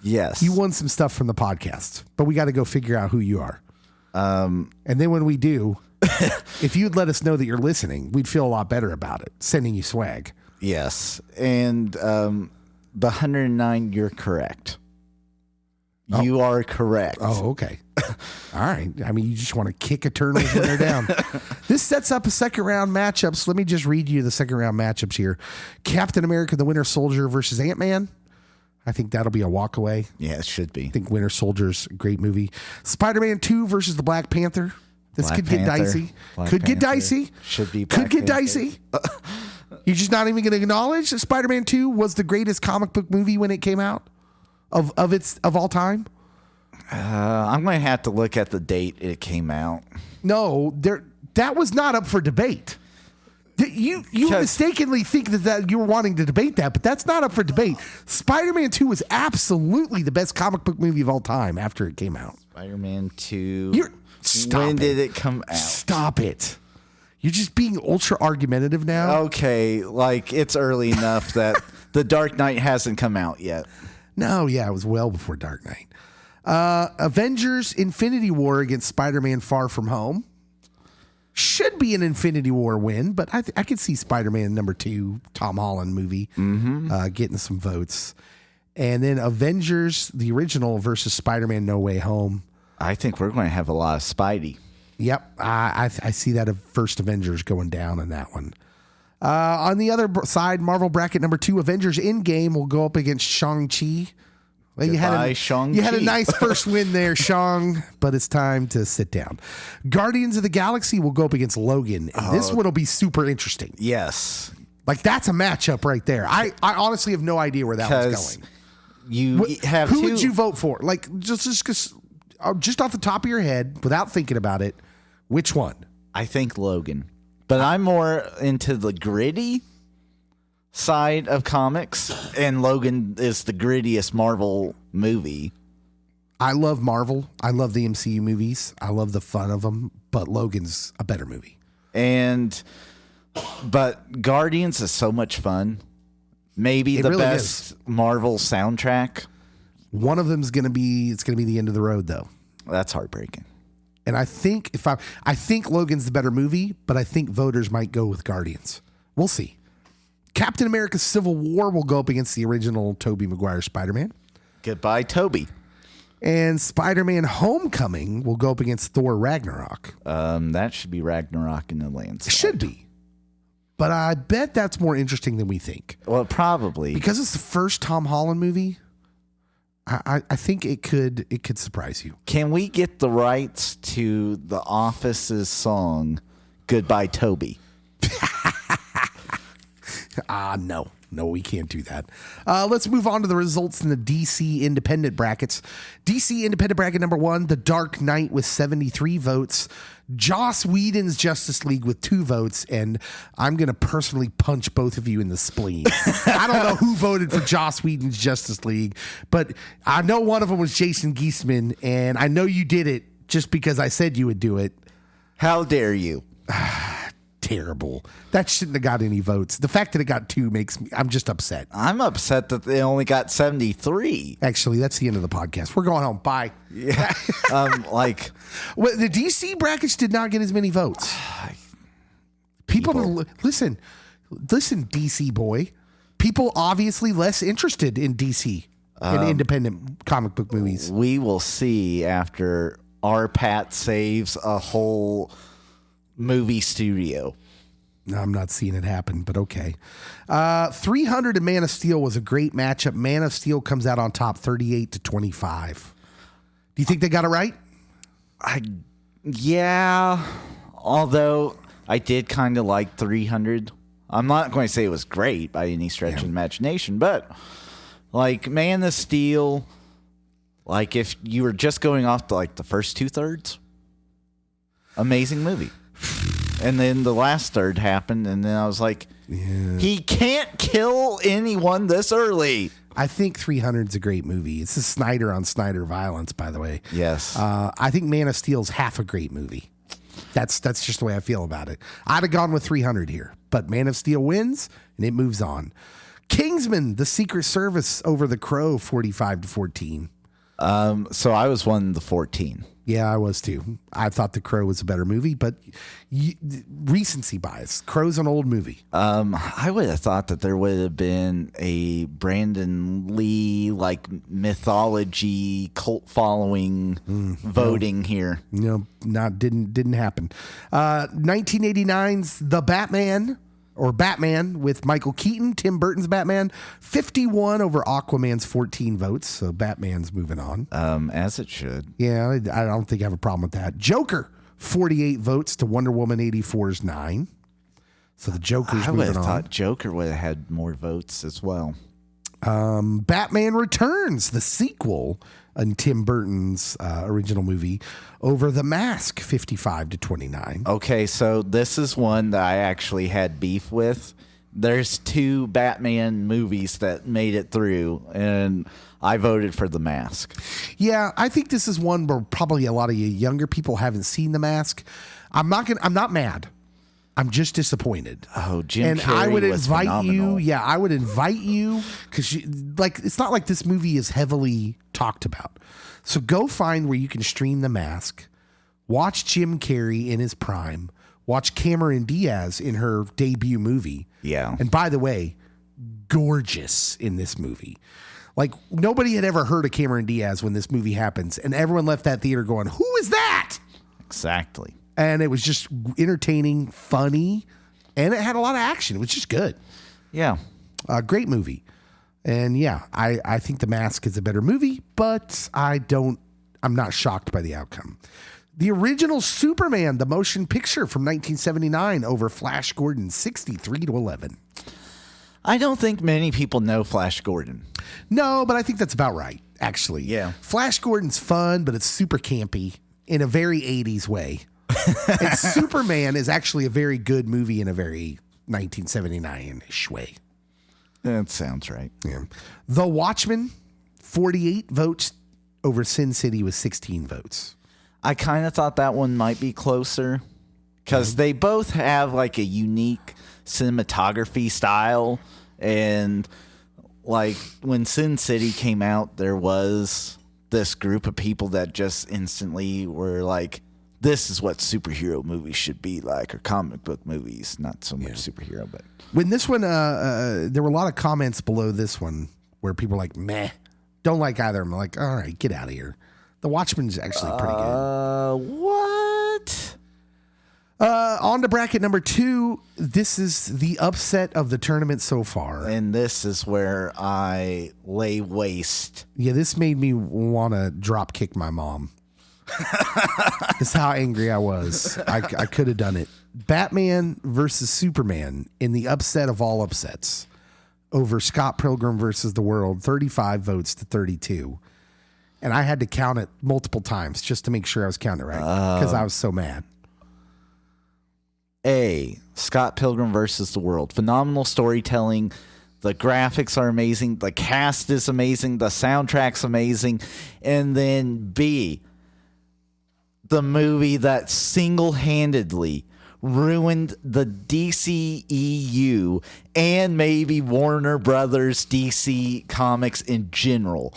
Yes. You won some stuff from the podcast, but we got to go figure out who you are. And then when we do, if you'd let us know that you're listening, we'd feel a lot better about it, sending you swag. Yes. And the 109, you're correct. Oh. You are correct. Oh, okay. All right. I mean, you just want to kick Eternals when they're down. This sets up a second round matchup. So let me just read you the second round matchups here. Captain America, the Winter Soldier versus Ant-Man. I think that'll be a walk away. Yeah, it should be. I think Winter Soldier's a great movie. Spider-Man 2 versus the Black Panther. This Black could get Panther. dicey. Black Could get Panther. dicey. Should be Could Black get Panther. dicey. You're just not even going to acknowledge that Spider-Man 2 was the greatest comic book movie when it came out of all time? I'm going to have to look at the date it came out. No, that was not up for debate. You mistakenly think that you were wanting to debate that, but that's not up for debate. Spider-Man 2 was absolutely the best comic book movie of all time after it came out. Spider-Man 2. Stop when it. did it come out? Stop it. You're just being ultra argumentative now. Okay, like it's early enough that The Dark Knight hasn't come out yet. No, yeah, it was well before Dark Knight. Avengers Infinity War against Spider-Man Far From Home. Should be an Infinity War win, but I could see Spider-Man #2, Tom Holland movie, getting some votes. And then Avengers, the original, versus Spider-Man No Way Home. I think we're going to have a lot of Spidey. Yep, I see that first Avengers going down in that one. On the other side, Marvel bracket #2, Avengers Endgame will go up against Shang-Chi. Well, you had a nice first win there, Shang, but it's time to sit down. Guardians of the Galaxy will go up against Logan. And this one will be super interesting. Yes. Like, that's a matchup right there. I honestly have no idea where that one's going. Who would you vote for? Like, just off the top of your head, without thinking about it, which one? I think Logan. But I'm more into the gritty side of comics, and Logan is the grittiest Marvel movie. I love Marvel. I love the MCU movies. I love the fun of them, but Logan's a better movie. But Guardians is so much fun. Maybe the really best Marvel soundtrack. One of them's going to be the end of the road, though. That's heartbreaking. And I think I think Logan's the better movie, but I think voters might go with Guardians. We'll see. Captain America Civil War will go up against the original Tobey Maguire Spider-Man. Goodbye, Toby. And Spider-Man Homecoming will go up against Thor Ragnarok. That should be Ragnarok in the landslide. It should be. But I bet that's more interesting than we think. Well, probably. Because it's the first Tom Holland movie, I think it could surprise you. Can we get the rights to The Office's song, Goodbye, Toby? No, we can't do that. Let's move on to the results in the DC independent brackets. DC independent bracket #1, The Dark Knight with 73 votes. Joss Whedon's Justice League with 2 votes, and I'm going to personally punch both of you in the spleen. I don't know who voted for Joss Whedon's Justice League, but I know one of them was Jason Geisman, and I know you did it just because I said you would do it. How dare you? Terrible. That shouldn't have got any votes. The fact that it got 2 I'm just upset. I'm upset that they only got 73. Actually, that's the end of the podcast. We're going home. Bye. Yeah. Well, the DC brackets did not get as many votes. People listen, DC boy. People obviously less interested in DC and independent comic book movies. We will see after our Pat saves a whole movie studio. No, I'm not seeing it happen, but okay. 300 and Man of Steel was a great matchup. Man of Steel comes out on top 38-25. Do you think they got it right? Yeah. Although I did kind of like 300. I'm not going to say it was great by any stretch of the imagination, but like Man of Steel, like if you were just going off to like the first 2/3, amazing movie. And then the last third happened, and then I was like, he can't kill anyone this early. I think 300's a great movie. It's a Snyder on Snyder violence, by the way. Yes. I think Man of Steel's half a great movie. That's just the way I feel about it. I'd have gone with 300 here, but Man of Steel wins, and it moves on. Kingsman: The Secret Service over The Crow, 45-14. So I was one of the 14. Yeah, I was too. I thought The Crow was a better movie, but recency bias. Crow's an old movie. I would have thought that there would have been a Brandon Lee like mythology cult following voting here. Didn't happen. 1989's The Batman, or Batman with Michael Keaton, Tim Burton's Batman, 51 over Aquaman's 14 votes. So Batman's moving on. As it should. Yeah, I don't think I have a problem with that. Joker, 48 votes to Wonder Woman 84's 9. So the Joker's I would moving have on. thought Joker would have had more votes as well. Batman Returns, the sequel in Tim Burton's original movie, over The Mask, 55-29. Okay, so this is one that I actually had beef with. There's 2 Batman movies that made it through, and I voted for The Mask. Yeah, I think this is one where probably a lot of you younger people haven't seen The Mask. I'm not mad. I'm just disappointed. Oh, Jim and Carrey I would was invite phenomenal. you. Yeah, I would invite you because it's not like this movie is heavily talked about. So go find where you can stream The Mask, watch Jim Carrey in his prime, watch Cameron Diaz in her debut movie. Yeah. And by the way, gorgeous in this movie. Like nobody had ever heard of Cameron Diaz when this movie happens, and everyone left that theater going, "Who is that?" Exactly. And it was just entertaining, funny, and it had a lot of action. It was just good. Yeah. Great movie. And yeah, I think The Mask is a better movie, but I'm not shocked by the outcome. The original Superman, the motion picture from 1979 over Flash Gordon, 63-11. I don't think many people know Flash Gordon. No, but I think that's about right, actually. Yeah. Flash Gordon's fun, but it's super campy in a very 80s way. And Superman is actually a very good movie in a very 1979-ish way. That sounds right. Yeah. The Watchmen, 48 votes over Sin City with 16 votes. I kind of thought that one might be closer because they both have like a unique cinematography style. And like when Sin City came out, there was this group of people that just instantly were like, this is what superhero movies should be like, or comic book movies. Not so much superhero, but when this one, there were a lot of comments below this one where people were like, meh, don't like either of them. I'm like, all right, get out of here. The Watchmen's actually pretty good. What? On to bracket number 2. This is the upset of the tournament so far. And this is where I lay waste. Yeah, this made me want to drop kick my mom. That's how angry I was. I could have done it. Batman versus Superman in the upset of all upsets over Scott Pilgrim versus the World, 35 votes to 32. And I had to count it multiple times just to make sure I was counting it right because I was so mad. Scott Pilgrim versus the World. Phenomenal storytelling. The graphics are amazing. The cast is amazing. The soundtrack's amazing. And then B, the movie that single-handedly ruined the DCEU and maybe Warner Brothers DC Comics in general.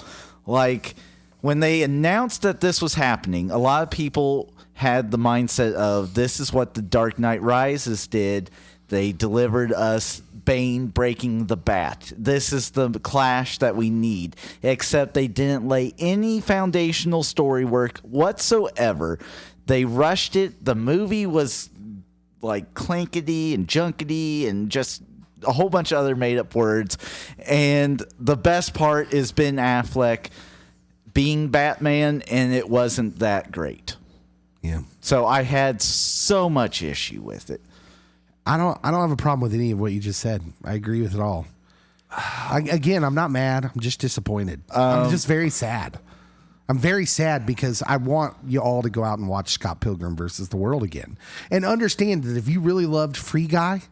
Like, when they announced that this was happening, a lot of people had the mindset of this is what the Dark Knight Rises did. They delivered us Bane breaking the bat. This is the Clash that we need. Except they didn't lay any foundational story work whatsoever. They rushed it. The movie was like clankety and junkety and just a whole bunch of other made up words. And the best part is Ben Affleck being Batman, and it wasn't that great. Yeah. So I had so much issue with it. I don't have a problem with any of what you just said. I agree with it all. Again, I'm not mad. I'm just disappointed. I'm just very sad. I'm very sad because I want you all to go out and watch Scott Pilgrim versus the World again. And understand that if you really loved Free Guy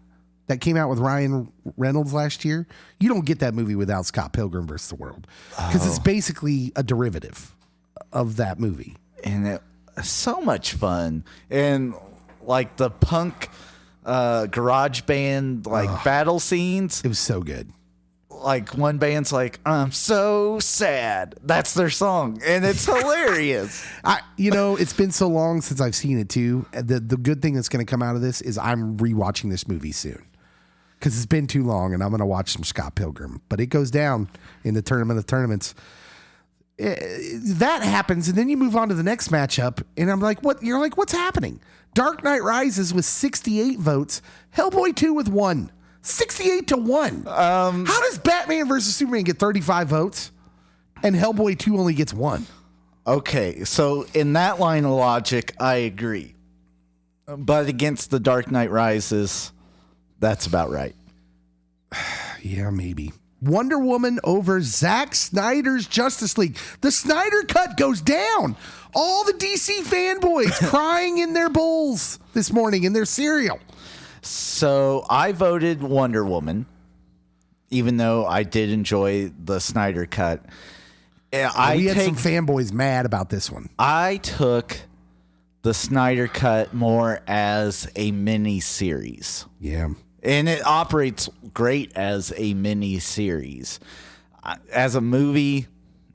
that came out with Ryan Reynolds last year, you don't get that movie without Scott Pilgrim versus the World. Because it's basically a derivative of that movie. And it was so much fun. And like the punk garage band battle scenes. It was so good. like one band's like, I'm so sad. That's their song. And it's hilarious. It's been so long since I've seen it too. The good thing that's going to come out of this is I'm rewatching this movie soon. Because it's been too long, and I'm going to watch some Scott Pilgrim. But it goes down in the tournament of tournaments. That happens, and then you move on to the next matchup, and I'm like, what? You're like, what's happening? Dark Knight Rises with 68 votes, Hellboy 2 with 1. 68 to 1. How does Batman versus Superman get 35 votes, and Hellboy 2 only gets 1? Okay, so in that line of logic, I agree. But against the Dark Knight Rises, that's about right. Yeah, maybe. Wonder Woman over Zack Snyder's Justice League. The Snyder Cut goes down. All the DC fanboys crying in their bowls this morning in their cereal. So I voted Wonder Woman, even though I did enjoy the Snyder Cut. We had some fanboys mad about this one. I took the Snyder Cut more as a mini series. Yeah. And it operates great as a mini series. As a movie,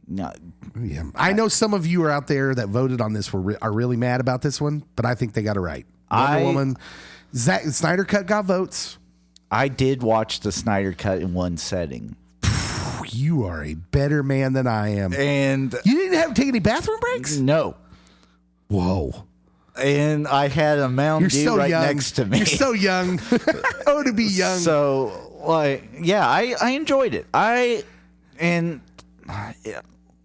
no. Yeah. I know some of you are out there that voted on this are really mad about this one, but I think they got it right. Wonder Woman, Snyder Cut got votes. I did watch the Snyder Cut in one setting. You are a better man than I am. And you didn't have to take any bathroom breaks? No. Whoa. And I had a Mountain Dew right next to me. You're so young. Oh, to be young. So, I enjoyed it.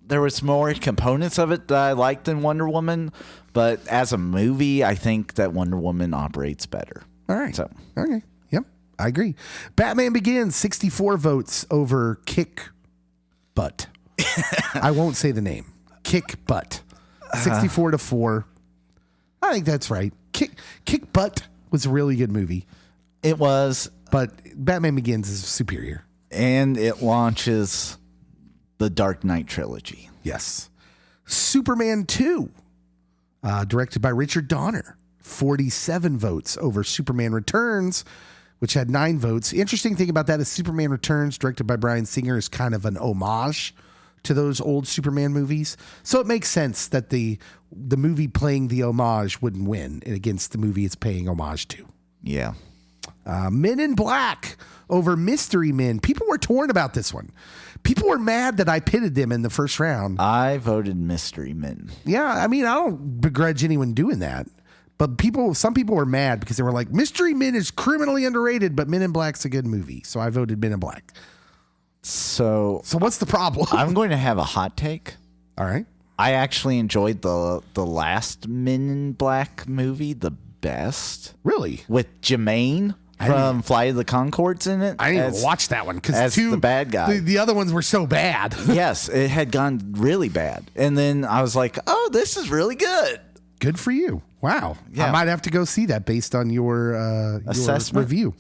There was more components of it that I liked than Wonder Woman, but as a movie, I think that Wonder Woman operates better. All right. So, okay. Yep. I agree. Batman Begins, 64 votes over Kick Butt. I won't say the name. Kick Butt. 64 to 4. I think that's right. Kick Butt was a really good movie. It was. But Batman Begins is superior. And it launches the Dark Knight trilogy. Yes. Superman 2, directed by Richard Donner. 47 votes over Superman Returns, which had 9 votes. Interesting thing about that is Superman Returns, directed by Bryan Singer, is kind of an homage to those old Superman movies. So it makes sense that the movie playing the homage wouldn't win against the movie it's paying homage to. Yeah. Men in Black over Mystery Men. People were torn about this one. People were mad that I pitted them in the first round. I voted Mystery Men. Yeah, I mean, I don't begrudge anyone doing that. But some people were mad because they were like, Mystery Men is criminally underrated, but Men in Black's a good movie. So I voted Men in Black. So what's the problem? I'm going to have a hot take. All right. I actually enjoyed the last Men in Black movie the best. Really? With Jermaine from Flight of the Conchords in it. I didn't even watch that one as the bad guy. The other ones were so bad. Yes, it had gone really bad. And then I was like, oh, this is really good. Good for you. Wow. Yeah. I might have to go see that based on your assessment review.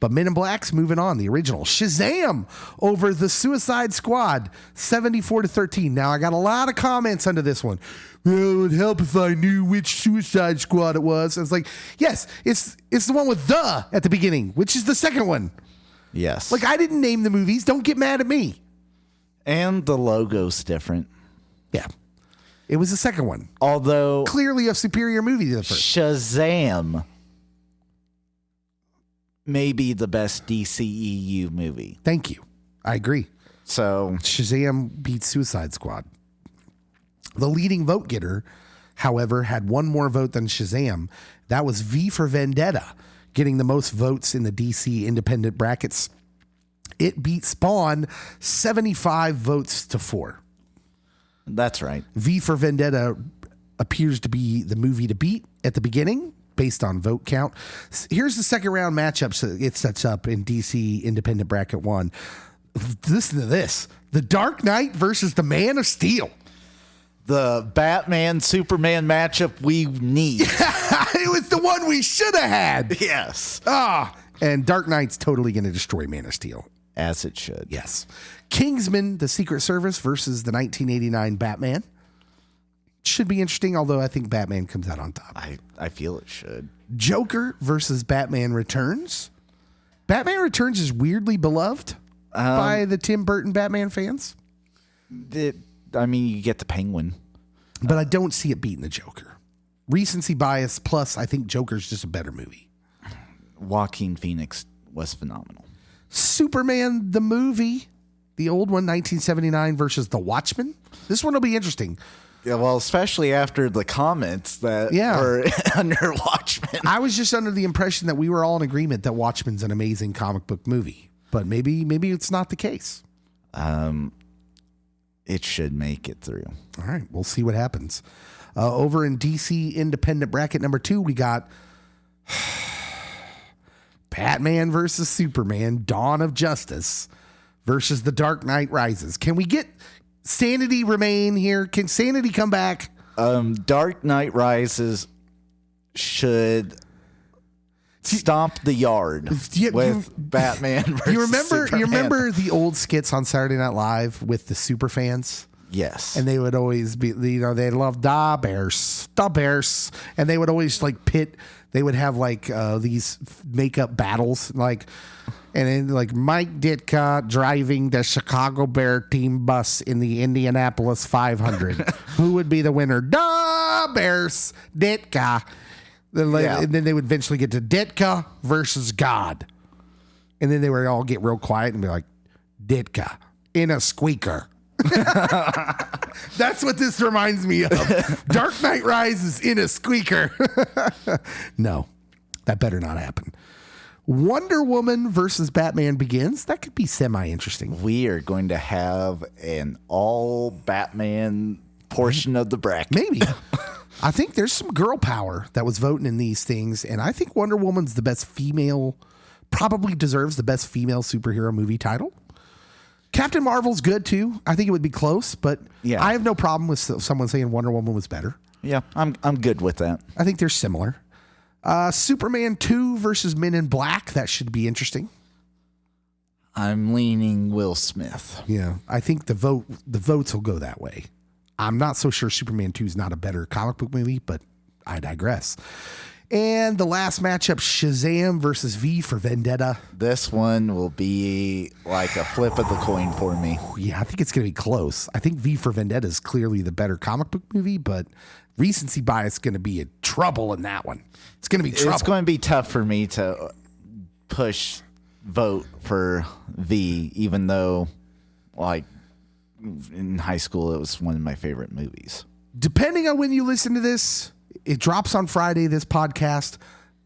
But Men in Black's moving on. The original Shazam over the Suicide Squad, 74 to 13. Now I got a lot of comments under this one. Well, it would help if I knew which Suicide Squad it was. I was like, yes, it's the one with "the" at the beginning, which is the second one. Yes. Like, I didn't name the movies. Don't get mad at me. And the logo's different. Yeah. It was the second one. Although clearly a superior movie to the first. Shazam may be the best DCEU movie. Thank you. I agree. So Shazam beats Suicide Squad. The leading vote getter, however, had one more vote than Shazam. That was V for Vendetta, getting the most votes in the DC independent brackets. It beat Spawn 75 votes to 4. That's right. V for Vendetta appears to be the movie to beat at the beginning based on vote count. Here's the second round matchup it sets up in DC independent bracket 1. Listen to this. The Dark Knight versus the Man of Steel. The Batman Superman matchup we need. It was the one we should have had. Yes. And Dark Knight's totally going to destroy Man of Steel. As it should. Yes. Kingsman, the Secret Service versus the 1989 Batman. Should be interesting, although I think Batman comes out on top. I feel it should. Joker versus Batman Returns. Batman Returns is weirdly beloved. by the Tim Burton Batman fans. You get the Penguin. But I don't see it beating the Joker. Recency bias, plus I think Joker's just a better movie. Joaquin Phoenix was phenomenal. Superman, the movie, the old one, 1979 versus The Watchmen. This one will be interesting. Yeah, well, especially after the comments that were under Watchmen. I was just under the impression that we were all in agreement that Watchmen's an amazing comic book movie. But maybe it's not the case. It should make it through. All right, we'll see what happens. Over in DC Independent Bracket number 2, we got Batman versus Superman, Dawn of Justice versus The Dark Knight Rises. Can we get sanity remain here? Can sanity come back? Dark Knight Rises should stomp the yard with Batman versus Superman. You remember the old skits on Saturday Night Live with the super fans? Yes. And they would always be, they loved the Bears. And they would always pit, they would have these makeup battles, and then Mike Ditka driving the Chicago Bear team bus in the Indianapolis 500. Who would be the winner? The Bears, Ditka. And then they would eventually get to Ditka versus God. And then they would all get real quiet and be like, Ditka in a squeaker. That's what this reminds me of. Dark Knight Rises in a squeaker. No, that better not happen. Wonder Woman versus Batman Begins. That could be semi-interesting. We are going to have an all Batman portion of the bracket. Maybe. I think there's some girl power that was voting in these things, and I think Wonder Woman's the best female, probably deserves the best female superhero movie title. Captain Marvel's good too. I think it would be close, but I have no problem with someone saying Wonder Woman was better. Yeah, I'm good with that. I think they're similar. Superman 2 versus Men in Black. That should be interesting. I'm leaning Will Smith. Yeah, I think the votes will go that way. I'm not so sure Superman 2 is not a better comic book movie, but I digress. And the last matchup, Shazam versus V for Vendetta. This one will be like a flip of the coin for me. Yeah, I think it's going to be close. I think V for Vendetta is clearly the better comic book movie, but recency bias is going to be in trouble in that one. It's going to be trouble. It's going to be tough for me to vote for V, even though, in high school, it was one of my favorite movies. Depending on when you listen to this, it drops on Friday, this podcast.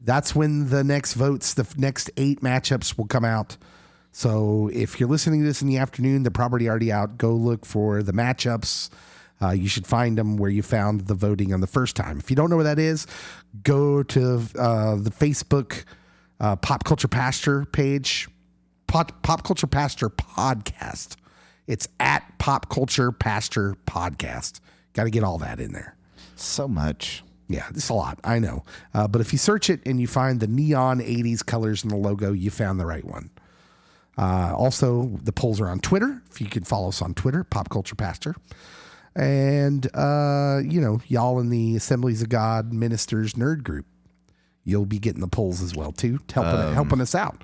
That's when the next votes, the next 8 matchups will come out. So if you're listening to this in the afternoon, they're probably already out. Go look for the matchups. You should find them where you found the voting on the first time. If you don't know where that is, go to the Facebook Pop Culture Pastor page, Pop Culture Pastor Podcast. It's at Pop Culture Pastor Podcast. Got to get all that in there. So much. Yeah, it's a lot. I know. But if you search it and you find the neon 80s colors in the logo, you found the right one. Also, the polls are on Twitter. If you could follow us on Twitter, Pop Culture Pastor. And, y'all in the Assemblies of God Ministers Nerd Group, you'll be getting the polls as well, too, helping us out.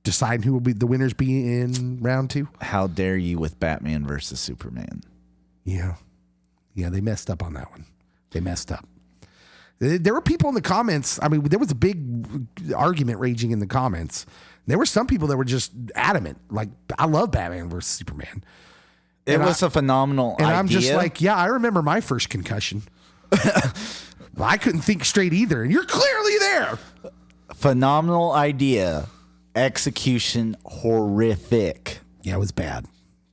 Deciding who will be the winners be in round 2. How dare you with Batman versus Superman? Yeah. Yeah, they messed up on that one. They messed up. There were people in the comments. I mean, there was a big argument raging in the comments. There were some people that were just adamant. I love Batman versus Superman. It was a phenomenal idea. And I'm just I remember my first concussion. I couldn't think straight either. And you're clearly there. Phenomenal idea. Execution horrific. Yeah, it was bad.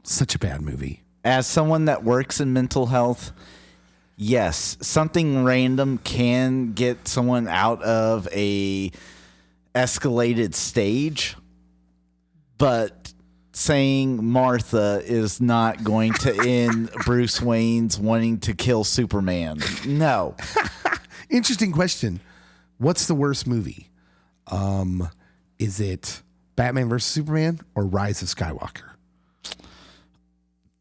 Such a bad movie. As someone that works in mental health, yes, something random can get someone out of a escalated stage, but saying Martha is not going to end Bruce Wayne's wanting to kill Superman. No. Interesting question. What's the worst movie? Is it Batman versus Superman or Rise of Skywalker?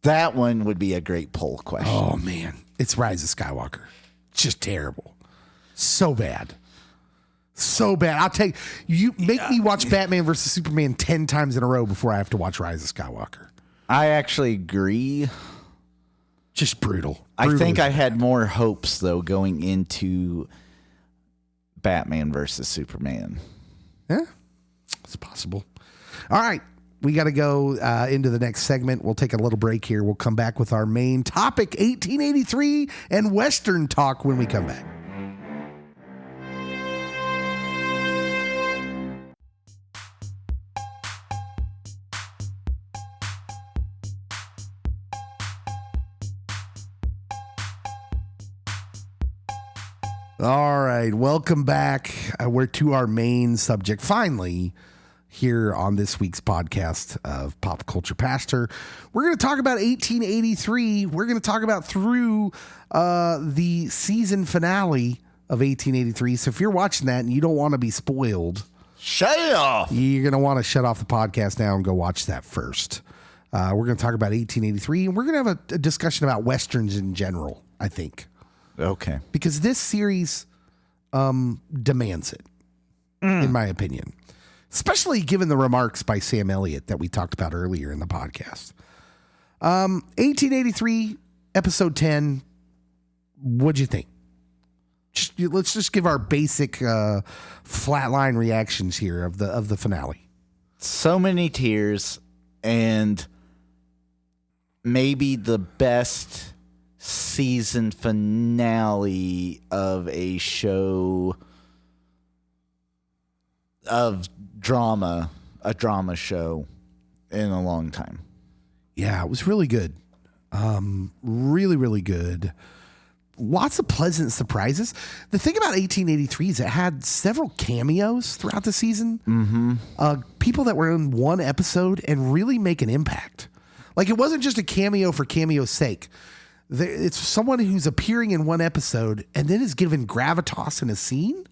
That one would be a great poll question. Oh, man. It's Rise of Skywalker. Just terrible. So bad. So bad. I'll take you. Make me watch Batman versus Superman 10 times in a row before I have to watch Rise of Skywalker. I actually agree. Just brutal. I think I had more hopes though going into Batman versus Superman. Yeah, it's possible. All right. We got to go into the next segment. We'll take a little break here. We'll come back with our main topic, 1883 and Western talk when we come back. All right, welcome back. We're to our main subject, finally, here on this week's podcast of Pop Culture Pastor. We're going to talk about 1883. We're going to talk about through the season finale of 1883. So if you're watching that and you don't want to be spoiled, shut it off. You're going to want to shut off the podcast now and go watch that first. We're going to talk about 1883, and we're going to have a discussion about Westerns in general, I think. Okay. Because this series demands it, in my opinion. Especially given the remarks by Sam Elliott that we talked about earlier in the podcast. 1883, episode 10. What'd you think? Let's just give our basic flatline reactions here of the finale. So many tears, and maybe the best season finale of a show of drama, a drama show in a long time. Yeah, it was really good. Really, really good. Lots of pleasant surprises. The thing about 1883 is it had several cameos throughout the season. Mm-hmm. People that were in one episode and really make an impact. Like, it wasn't just a cameo for cameo's sake. It's someone who's appearing in one episode and then is given gravitas in a scene.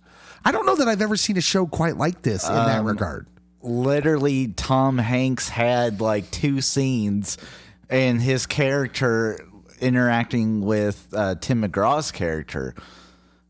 I don't know that I've ever seen a show quite like this in that regard. Literally, Tom Hanks had like 2 scenes, and his character interacting with Tim McGraw's character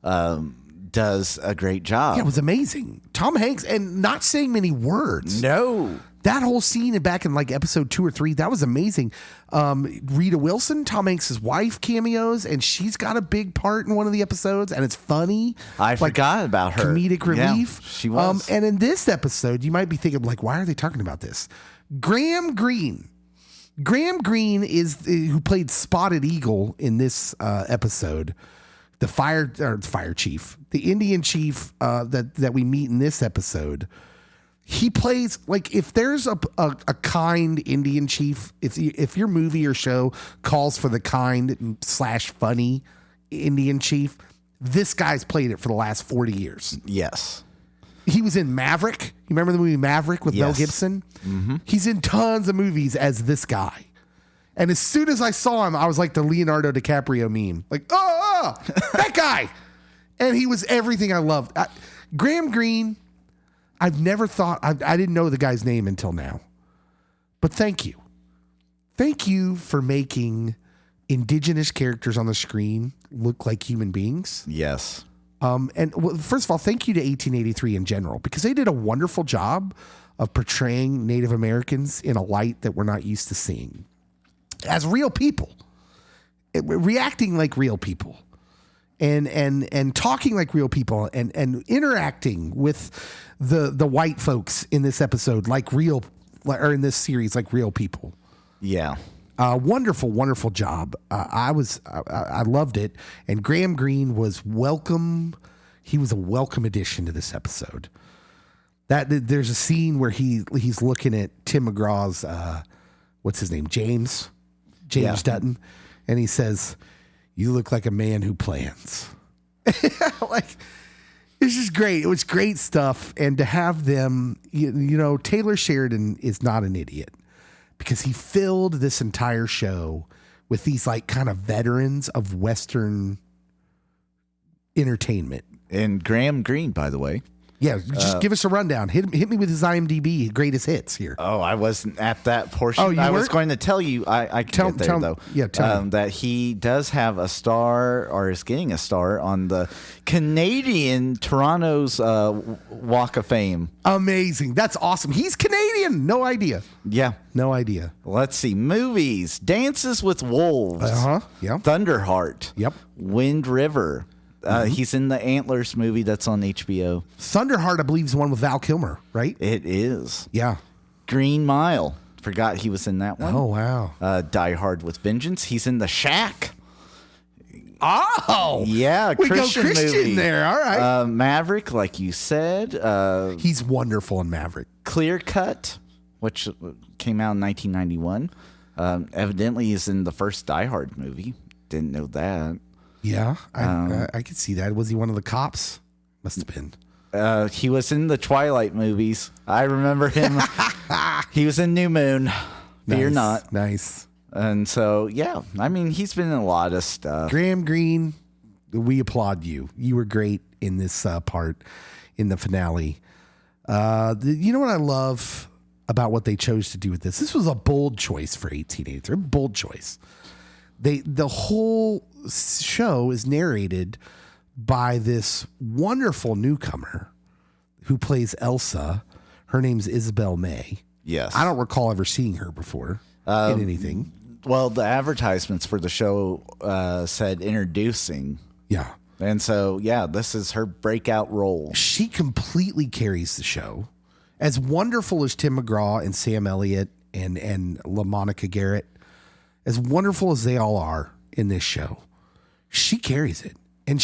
does a great job. Yeah, it was amazing. Tom Hanks, and not saying many words. No. That whole scene back in like episode 2 or 3, that was amazing. Rita Wilson, Tom Hanks' wife, cameos, and she's got a big part in one of the episodes, and it's funny. I forgot about her. Comedic relief. Yeah, she was. And in this episode, you might be thinking, like, why are they talking about this? Graham Greene. Graham Greene is who played Spotted Eagle in this episode. The fire chief, the Indian chief that we meet in this episode. He plays, like, if there's a kind Indian chief, if your movie or show calls for the kind / funny Indian chief, this guy's played it for the last 40 years. Yes. He was in Maverick. You remember the movie Maverick with Mel Gibson? Mm-hmm. He's in tons of movies as this guy. And as soon as I saw him, I was like the Leonardo DiCaprio meme. Like, that guy. And he was everything I loved. Graham Greene, I've never thought, I didn't know the guy's name until now. But thank you. Thank you for making indigenous characters on the screen look like human beings. Yes. First of all, thank you to 1883 in general, because they did a wonderful job of portraying Native Americans in a light that we're not used to seeing. As real people. Reacting like real people. And talking like real people and interacting with the white folks in this episode like real, or in this series like real people. Yeah. Wonderful, wonderful job. I loved it. And Graham Greene was welcome. He was a welcome addition to this episode. There's a scene where he's looking at Tim McGraw's what's his name? James Dutton, and he says, "You look like a man who plans." Like, it's just great. It was great stuff. And to have them, you know, Taylor Sheridan is not an idiot, because he filled this entire show with these like kind of veterans of Western entertainment. And Graham Greene, by the way. Yeah, just give us a rundown. Hit me with his IMDb greatest hits here. Oh, I wasn't at that portion. Oh, you I was weren't? going to tell you. I can get there though. Yeah, tell me. That he does have a star, or is getting a star on the Canadian Toronto's Walk of Fame. Amazing. That's awesome. He's Canadian. No idea. Yeah. No idea. Let's see. Movies: Dances with Wolves. Yeah. Thunderheart. Yep. Wind River. He's in the Antlers movie that's on HBO. Thunderheart, I believe, is the one with Val Kilmer, right? It is. Yeah. Green Mile. Forgot he was in that one. Oh, wow. Die Hard with Vengeance. He's in The Shack. Oh. Yeah, We Christian go Christian movie. there. All right. Maverick, like you said. He's wonderful in Maverick. Clear Cut, which came out in 1991. Evidently, he's in the first Die Hard movie. Didn't know that. Yeah, I could see that. Was he one of the cops? Must have been. He was in the Twilight movies. I remember him. He was in New Moon. Fear Not. Nice. And so, yeah, I mean, he's been in a lot of stuff. Graham Greene, we applaud you. You were great in this part in the finale. You know what I love about what they chose to do with this? This was a bold choice for 1883. Bold choice. The whole show is narrated by this wonderful newcomer who plays Elsa. Her name's Isabel May. Yes. I don't recall ever seeing her before in anything. Well, the advertisements for the show said introducing. Yeah. And so, yeah, this is her breakout role. She completely carries the show. As wonderful as Tim McGraw and Sam Elliott and LaMonica Garrett, as wonderful as they all are in this show, she carries it. And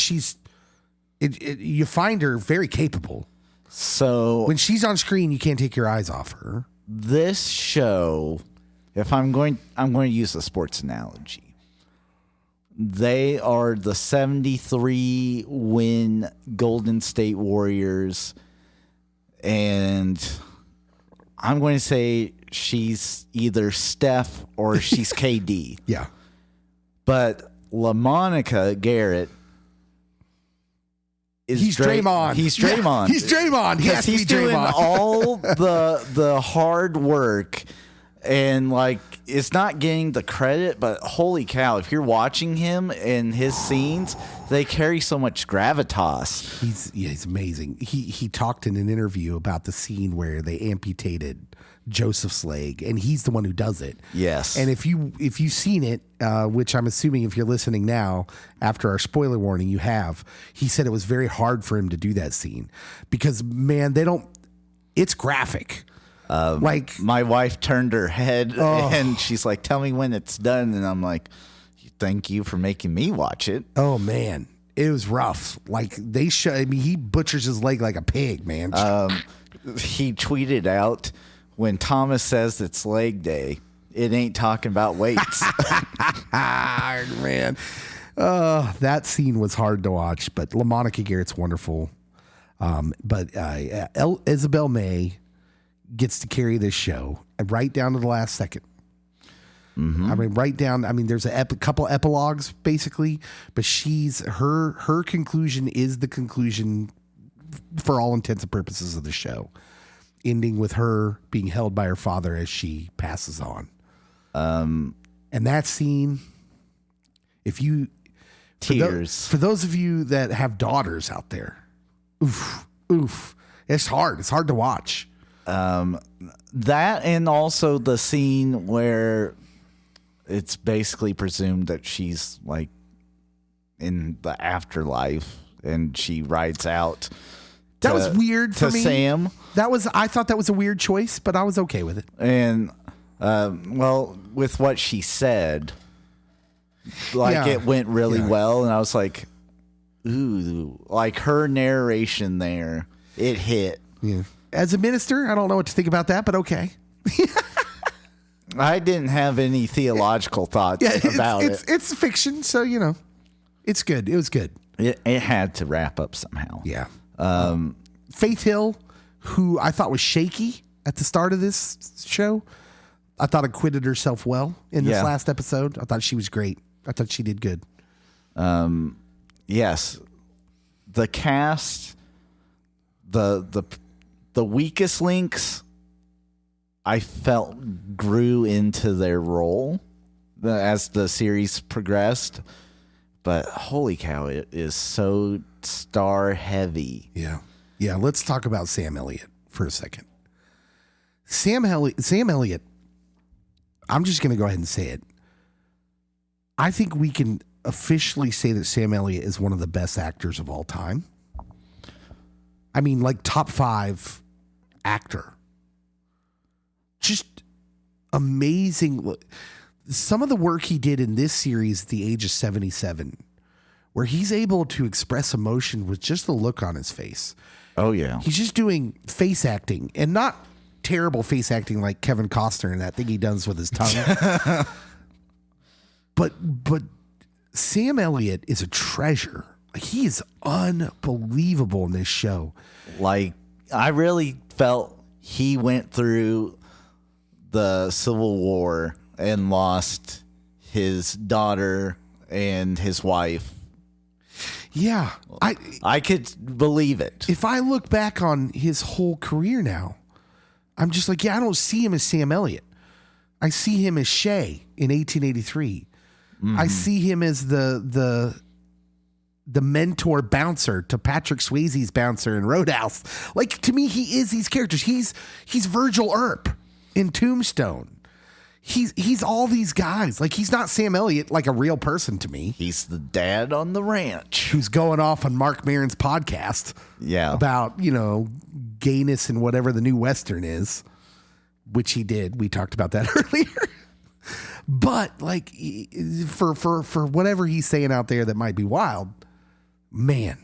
you find her very capable. So When she's on screen, you can't take your eyes off her. this show, if I'm going to use a sports analogy. They are the 73 win Golden State Warriors, and I'm going to say she's either Steph or she's KD. Yeah. But LaMonica Garrett is He's Draymond. He's Draymond. Yeah, he's Draymond. He has to He's be doing Draymond. all the hard work, and like it's not getting the credit. But holy cow, if you're watching him and his scenes, they carry so much gravitas. He's amazing. He talked in an interview about the scene where they amputated Joseph's leg, and he's the one who does it. Yes. And if you've seen it, which I'm assuming if you're listening now after our spoiler warning, you have. He said it was very hard for him to do that scene because man, it's graphic. Like My wife turned her head and she's like, "Tell me when it's done," and I'm like, "Thank you for making me watch it." oh man, it was rough. Like he butchers his leg like a pig, man. He tweeted out, "When Thomas says it's leg day, it ain't talking about weights." Man, that scene was hard to watch, but LaMonica Garrett's wonderful. But Isabel May gets to carry this show and right down to the last second. I mean, right down. I mean, there's a couple epilogues basically, but her conclusion is the conclusion for all intents and purposes of the show, ending with her being held by her father as she passes on. And that scene, Tears. For those of you that have daughters out there, oof, it's hard. It's hard to watch. That, and also the scene where it's basically presumed that she's like in the afterlife and she rides out. That was weird for me. Sam. I thought that was a weird choice, but I was okay with it. And well, with what she said, like Yeah. it went really well, and I was like, ooh, like her narration there, it hit. Yeah. As a minister, I don't know what to think about that, but okay. I didn't have any theological thoughts about it. It's fiction, so it's good. It was good. It had to wrap up somehow. Yeah. Faith Hill, who I thought was shaky at the start of this show, I thought acquitted herself well in this last episode. I thought she was great. I thought she did good. Yes. The cast, the weakest links, I felt grew into their role as the series progressed. But holy cow, it is so star heavy. Yeah. Yeah. Let's talk about Sam Elliott for a second. Sam Elliott, I'm just going to go ahead and say it. I think we can officially say that Sam Elliott is one of the best actors of all time. I mean, like top 5 actor. Just amazing. Some of the work he did in this series at the age of 77, where he's able to express emotion with just the look on his face. Oh, yeah. He's just doing face acting, and not terrible face acting like Kevin Costner and that thing he does with his tongue. But Sam Elliott is a treasure. He is unbelievable in this show. Like, I really felt he went through the Civil War and lost his daughter and his wife. Yeah. I could believe it. If I look back on his whole career now, I'm just like, yeah, I don't see him as Sam Elliott. I see him as Shay in 1883. Mm-hmm. I see him as the mentor bouncer to Patrick Swayze's bouncer in Roadhouse. Like, to me, he is these characters. He's Virgil Earp in Tombstone. He's all these guys. Like, he's not Sam Elliott, like a real person to me. He's the dad on the ranch who's going off on Mark Maron's podcast. Yeah. About, gayness and whatever the new Western is, which he did. We talked about that earlier. But like, for whatever he's saying out there that might be wild, man,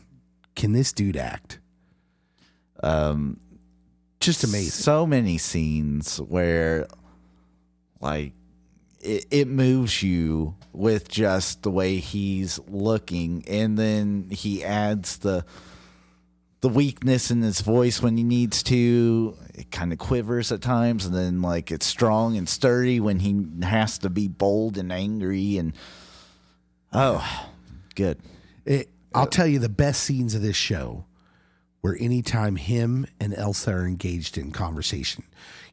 can this dude act? Just amazing. So many scenes where, like, it moves you with just the way he's looking, and then he adds the weakness in his voice when he needs to. It kind of quivers at times, and then like it's strong and sturdy when he has to be bold and angry. And good. I'll tell you, the best scenes of this show were anytime him and Elsa are engaged in conversation.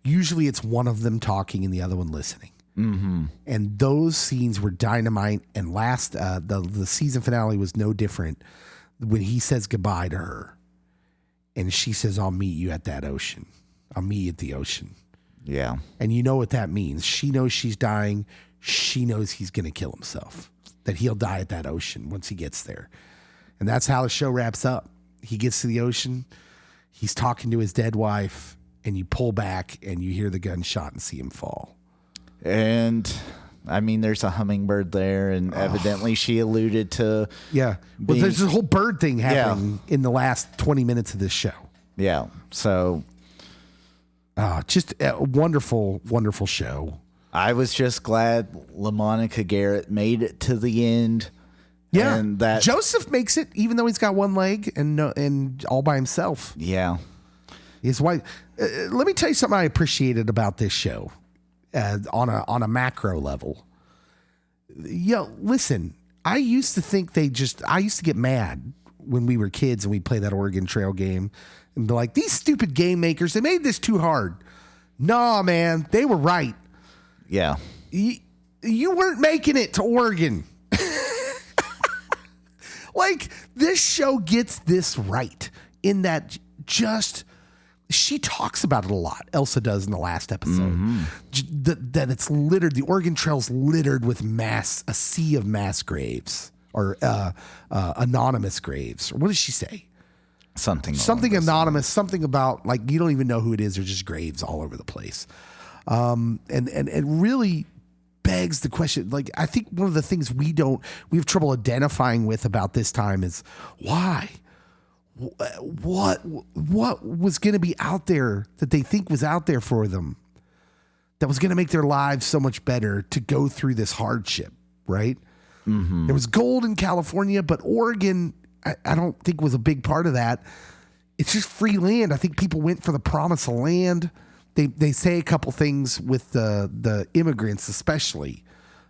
Usually it's one of them talking and the other one listening. Mm-hmm. And those scenes were dynamite. And the season finale was no different when he says goodbye to her. And she says, I'll meet you at that ocean. I'll meet you at the ocean. Yeah. And you know what that means. She knows she's dying. She knows he's going to kill himself, that he'll die at that ocean once he gets there. And that's how the show wraps up. He gets to the ocean. He's talking to his dead wife, and you pull back and you hear the gunshot and see him fall. And I mean, there's a hummingbird there, and evidently she alluded to. Yeah. Well, there's a whole bird thing happening in the last 20 minutes of this show. Yeah. So. Just a wonderful, wonderful show. I was just glad LaMonica Garrett made it to the end. Yeah. And that Joseph makes it, even though he's got one leg and all by himself. Yeah. His wife. Let me tell you something I appreciated about this show. On a macro level. Listen, I used to think I used to get mad when we were kids and we'd play that Oregon Trail game and be like, these stupid game makers, they made this too hard. Nah, man, they were right. Yeah. You weren't making it to Oregon. Like, this show gets this right in that she talks about it a lot. Elsa does in the last episode. Mm-hmm. That it's littered. The Oregon Trail's littered with a sea of mass graves or anonymous graves. Or what does she say? Something anonymous. Something about like you don't even know who it is. They're just graves all over the place. And it really begs the question. Like, I think one of the things we have trouble identifying with about this time is why. What was going to be out there that they think was out there for them that was going to make their lives so much better to go through this hardship, right? Mm-hmm. There was gold in California, but Oregon, I don't think was a big part of that. It's just free land. I think people went for the promise of land. They say a couple things with the immigrants, especially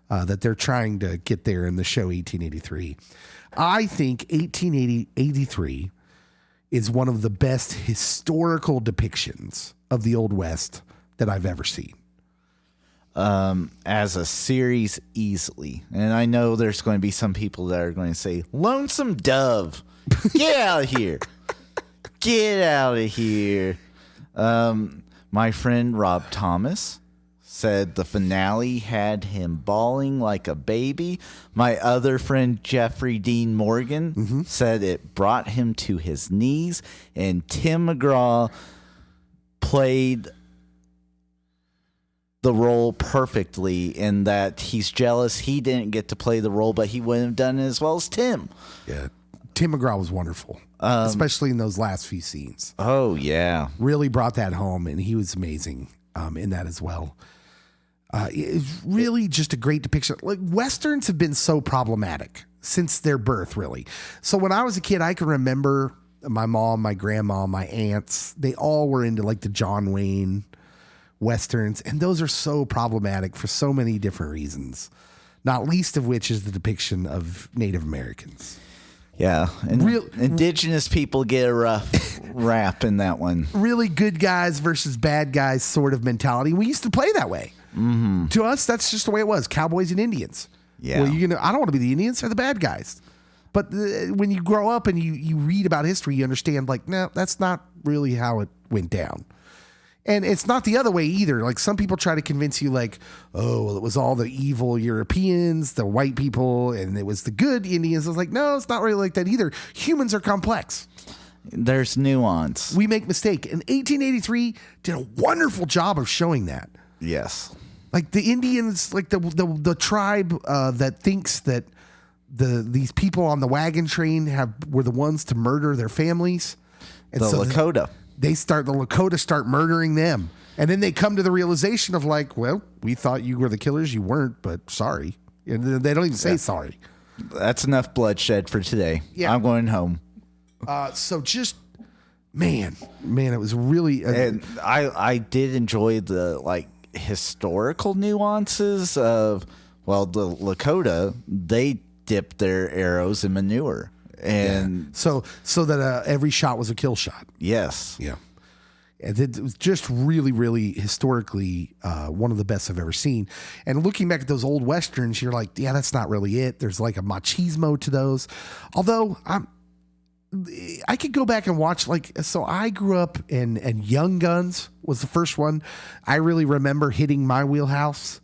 that they're trying to get there in the show 1883. I think 1883 is one of the best historical depictions of the Old West that I've ever seen. As a series, easily. And I know there's going to be some people that are going to say, Lonesome Dove, get out of here. Get out of here. My friend Rob Thomas said the finale had him bawling like a baby. My other friend Jeffrey Dean Morgan said it brought him to his knees. And Tim McGraw played the role perfectly in that he's jealous he didn't get to play the role, but he wouldn't have done it as well as Tim. Yeah. Tim McGraw was wonderful, especially in those last few scenes. Oh, yeah. Really brought that home, and he was amazing in that as well. It's really just a great depiction. Like, Westerns have been so problematic since their birth, really. So when I was a kid, I can remember my mom, my grandma, my aunts, they all were into like the John Wayne Westerns, and those are so problematic for so many different reasons, not least of which is the depiction of Native Americans. Yeah, and indigenous people get a rough rap in that one. Really good guys versus bad guys sort of mentality. We used to play that way. Mm-hmm. To us, that's just the way it was. Cowboys and Indians. Yeah. Well, I don't want to be the Indians. They're the bad guys. But when you grow up and you read about history, you understand, like, no, that's not really how it went down. And it's not the other way either. Like, some people try to convince you, like, oh, well, it was all the evil Europeans, the white people, and it was the good Indians. I was like, no, it's not really like that either. Humans are complex. There's nuance. We make mistake. And 1883 did a wonderful job of showing that. Yes. Like the Indians, like the tribe that thinks that these people on the wagon train were the ones to murder their families. And the Lakota. The Lakota start murdering them. And then they come to the realization of, like, well, we thought you were the killers. You weren't, but sorry. And they don't even say sorry. That's enough bloodshed for today. Yeah. I'm going home. So just, man, it was really. And I did enjoy the, like, historical nuances of, well, the Lakota, they dipped their arrows in manure. And so that every shot was a kill shot. Yes. Yeah. And it was just really, really historically one of the best I've ever seen. And looking back at those old Westerns, you're like, yeah, that's not really it. There's like a machismo to those. Although I could go back and watch, like, so I grew up and Young Guns was the first one I really remember hitting my wheelhouse.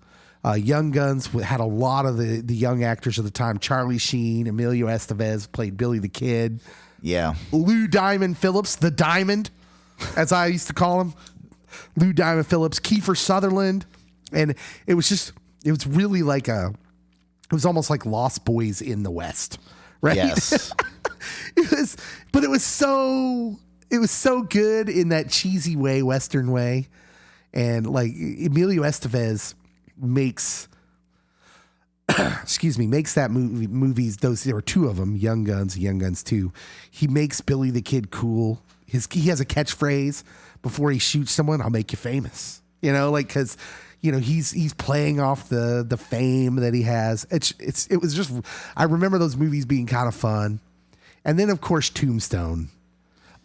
Young Guns had a lot of the young actors of the time. Charlie Sheen, Emilio Estevez played Billy the Kid. Yeah. Lou Diamond Phillips, the Diamond, as I used to call him. Lou Diamond Phillips, Kiefer Sutherland. And it was really like it was almost like Lost Boys in the West, right? Yes. But it was so good in that cheesy way, Western way. And like Emilio Estevez makes that movies, those, there were two of them, Young Guns, Young Guns 2. He makes Billy the Kid cool. He has a catchphrase before he shoots someone, I'll make you famous. You know, like, cause you know, he's playing off the fame that he has. It was just, I remember those movies being kind of fun. And then of course Tombstone.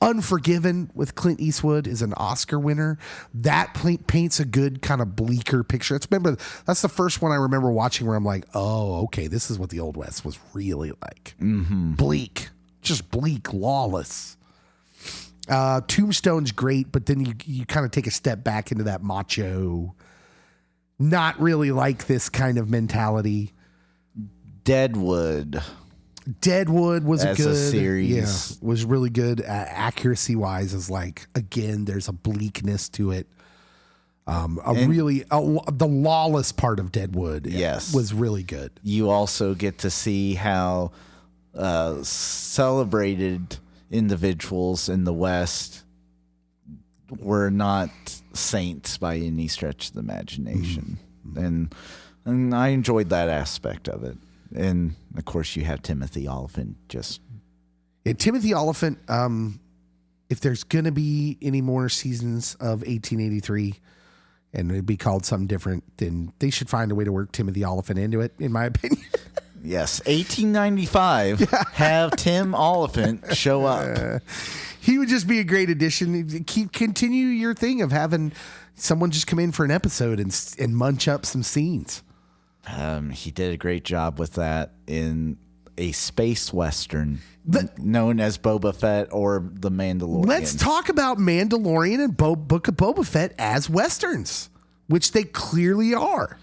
Unforgiven with Clint Eastwood is an Oscar winner. That paints a good kind of bleaker picture. That's the first one I remember watching where I'm like, oh, okay, this is what the Old West was really like. Mm-hmm. Bleak, just bleak, lawless. Tombstone's great, but then you kind of take a step back into that macho, not really like this kind of mentality. Deadwood was as a series. Yeah, was really good. Accuracy wise, is like, again, there's a bleakness to it. The lawless part of Deadwood, yes, was really good. You also get to see how celebrated individuals in the West were not saints by any stretch of the imagination, and I enjoyed that aspect of it. And of course, you have Timothy Olyphant. Timothy Olyphant. If there's gonna be any more seasons of 1883, and it'd be called something different, then they should find a way to work Timothy Olyphant into it, in my opinion. Yes, 1895. Have Tim Oliphant show up. He would just be a great addition. Continue your thing of having someone just come in for an episode and munch up some scenes. He did a great job with that in a space western known as Boba Fett or The Mandalorian. Let's talk about Mandalorian and Book of Boba Fett as westerns, which they clearly are.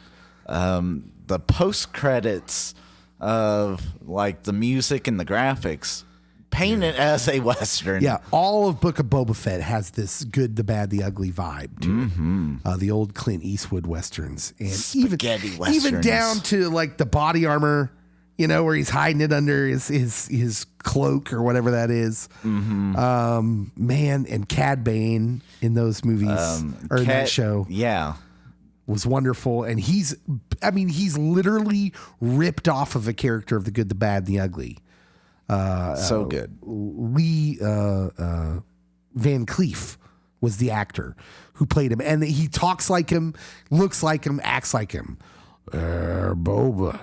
The post credits of like the music and the graphics paint it as a western. Yeah, all of Book of Boba Fett has this good, the bad, the ugly vibe to it. The old Clint Eastwood westerns, and Spaghetti westerns. even down to like the body armor, where he's hiding it under his cloak or whatever that is. Man, and Cad Bane in those movies or in that show, was wonderful. And he's literally ripped off of a character of the good, the bad, the ugly. So good. Lee Van Cleef was the actor who played him, and he talks like him, looks like him, acts like him. Boba,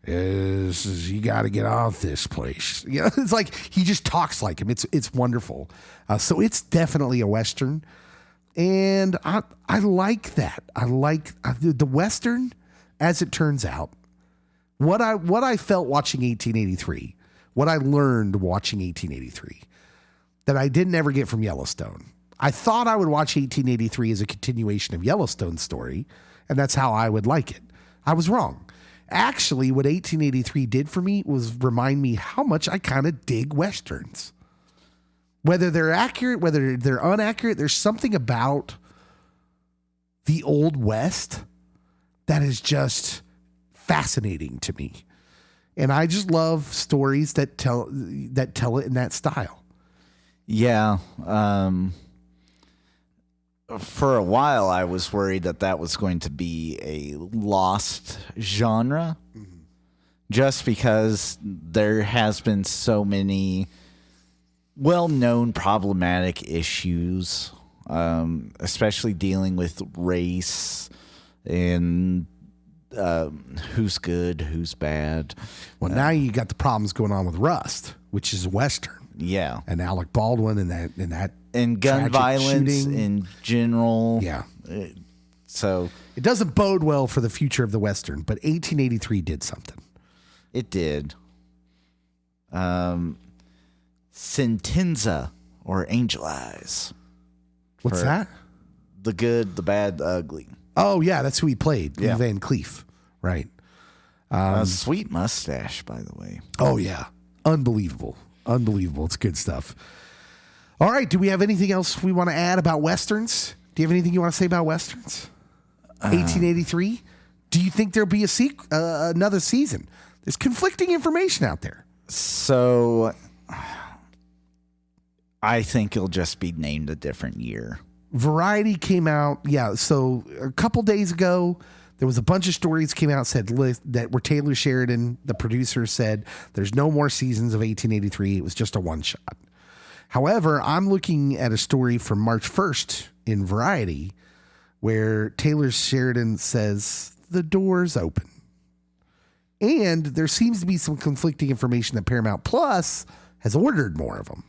you got to get off this place. It's like he just talks like him. It's wonderful. So it's definitely a western, and I like that. I like the western, as it turns out. What I felt watching 1883. What I learned watching 1883 that I didn't ever get from Yellowstone. I thought I would watch 1883 as a continuation of Yellowstone's story, and that's how I would like it. I was wrong. Actually, what 1883 did for me was remind me how much I kind of dig Westerns. Whether they're accurate, whether they're inaccurate, there's something about the Old West that is just fascinating to me. And I just love stories that tell it in that style. Yeah. For a while, I was worried that was going to be a lost genre, just because there has been so many well-known problematic issues, especially dealing with race and who's good, who's bad. Well, now you got the problems going on with Rust, which is a Western. Yeah. And Alec Baldwin and that and gun violence shooting. in general. Yeah. So it doesn't bode well for the future of the Western, but 1883 did something. It did. Sentenza or Angel Eyes. What's that? The good, the bad, the ugly. Oh, yeah, that's who he played. Yeah. Van Cleef. Right. Sweet mustache, by the way. Oh, yeah. Unbelievable. It's good stuff. All right. Do we have anything else we want to add about Westerns? Do you have anything you want to say about Westerns? 1883? Do you think there'll be another season? There's conflicting information out there. So I think it'll just be named a different year. Variety came out, so a couple days ago, there was a bunch of stories came out that were Taylor Sheridan, the producer, said there's no more seasons of 1883. It was just a one-shot. However, I'm looking at a story from March 1st in Variety where Taylor Sheridan says the door's open. And there seems to be some conflicting information that Paramount Plus has ordered more of them.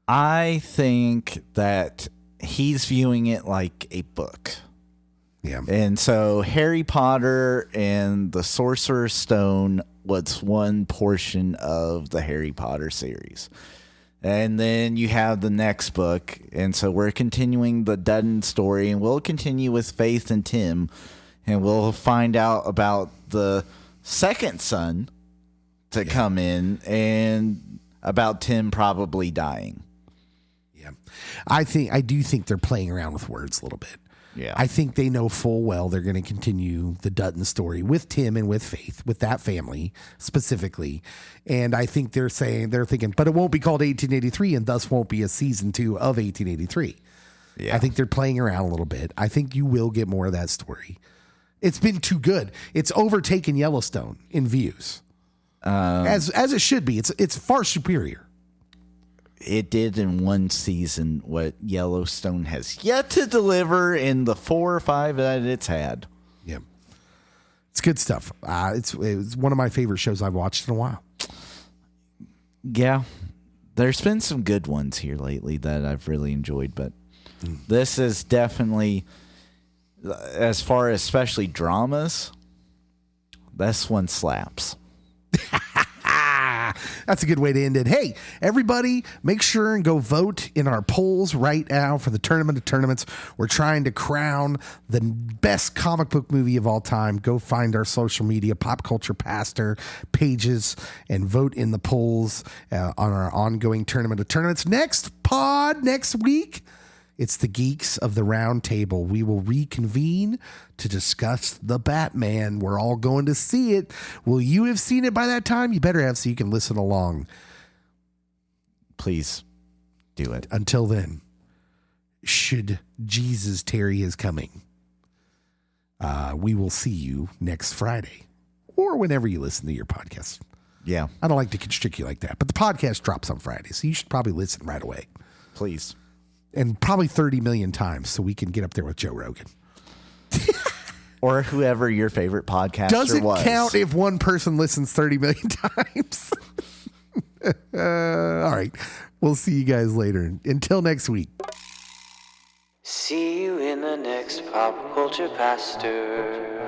I think that he's viewing it like a book. Yeah. And so Harry Potter and the Sorcerer's Stone was one portion of the Harry Potter series. And then you have the next book. And so we're continuing the Dutton story, and we'll continue with Faith and Tim, and we'll find out about the second son to come in and about Tim probably dying. Yeah. I do think they're playing around with words a little bit. Yeah. I think they know full well they're going to continue the Dutton story with Tim and with Faith, with that family specifically. And I think they're thinking, but it won't be called 1883 and thus won't be a season 2 of 1883. Yeah. I think they're playing around a little bit. I think you will get more of that story. It's been too good. It's overtaken Yellowstone in views. As it should be. It's far superior. It did in one season what Yellowstone has yet to deliver in the 4 or 5 that it's had. Yeah. It's good stuff. It's one of my favorite shows I've watched in a while. Yeah. There's been some good ones here lately that I've really enjoyed, but this is definitely, as far as especially dramas, this one slaps. That's a good way to end it. Hey, everybody, make sure and go vote in our polls right now for the Tournament of Tournaments. We're trying to crown the best comic book movie of all time. Go find our social media, Pop Culture Pastor pages, and vote in the polls on our ongoing Tournament of Tournaments. Next week, it's the Geeks of the Round Table. We will reconvene to discuss the Batman. We're all going to see it. Will you have seen it by that time? You better have, so you can listen along. Please do it. Until then, should Jesus tarry his coming, we will see you next Friday or whenever you listen to your podcast. Yeah. I don't like to constrict you like that, but the podcast drops on Friday, so you should probably listen right away. Please. And probably 30 million times so we can get up there with Joe Rogan. Or whoever your favorite podcaster Doesn't was. count if one person listens 30 million times. All right. We'll see you guys later. Until next week. See you in the next Pop Culture Pastor.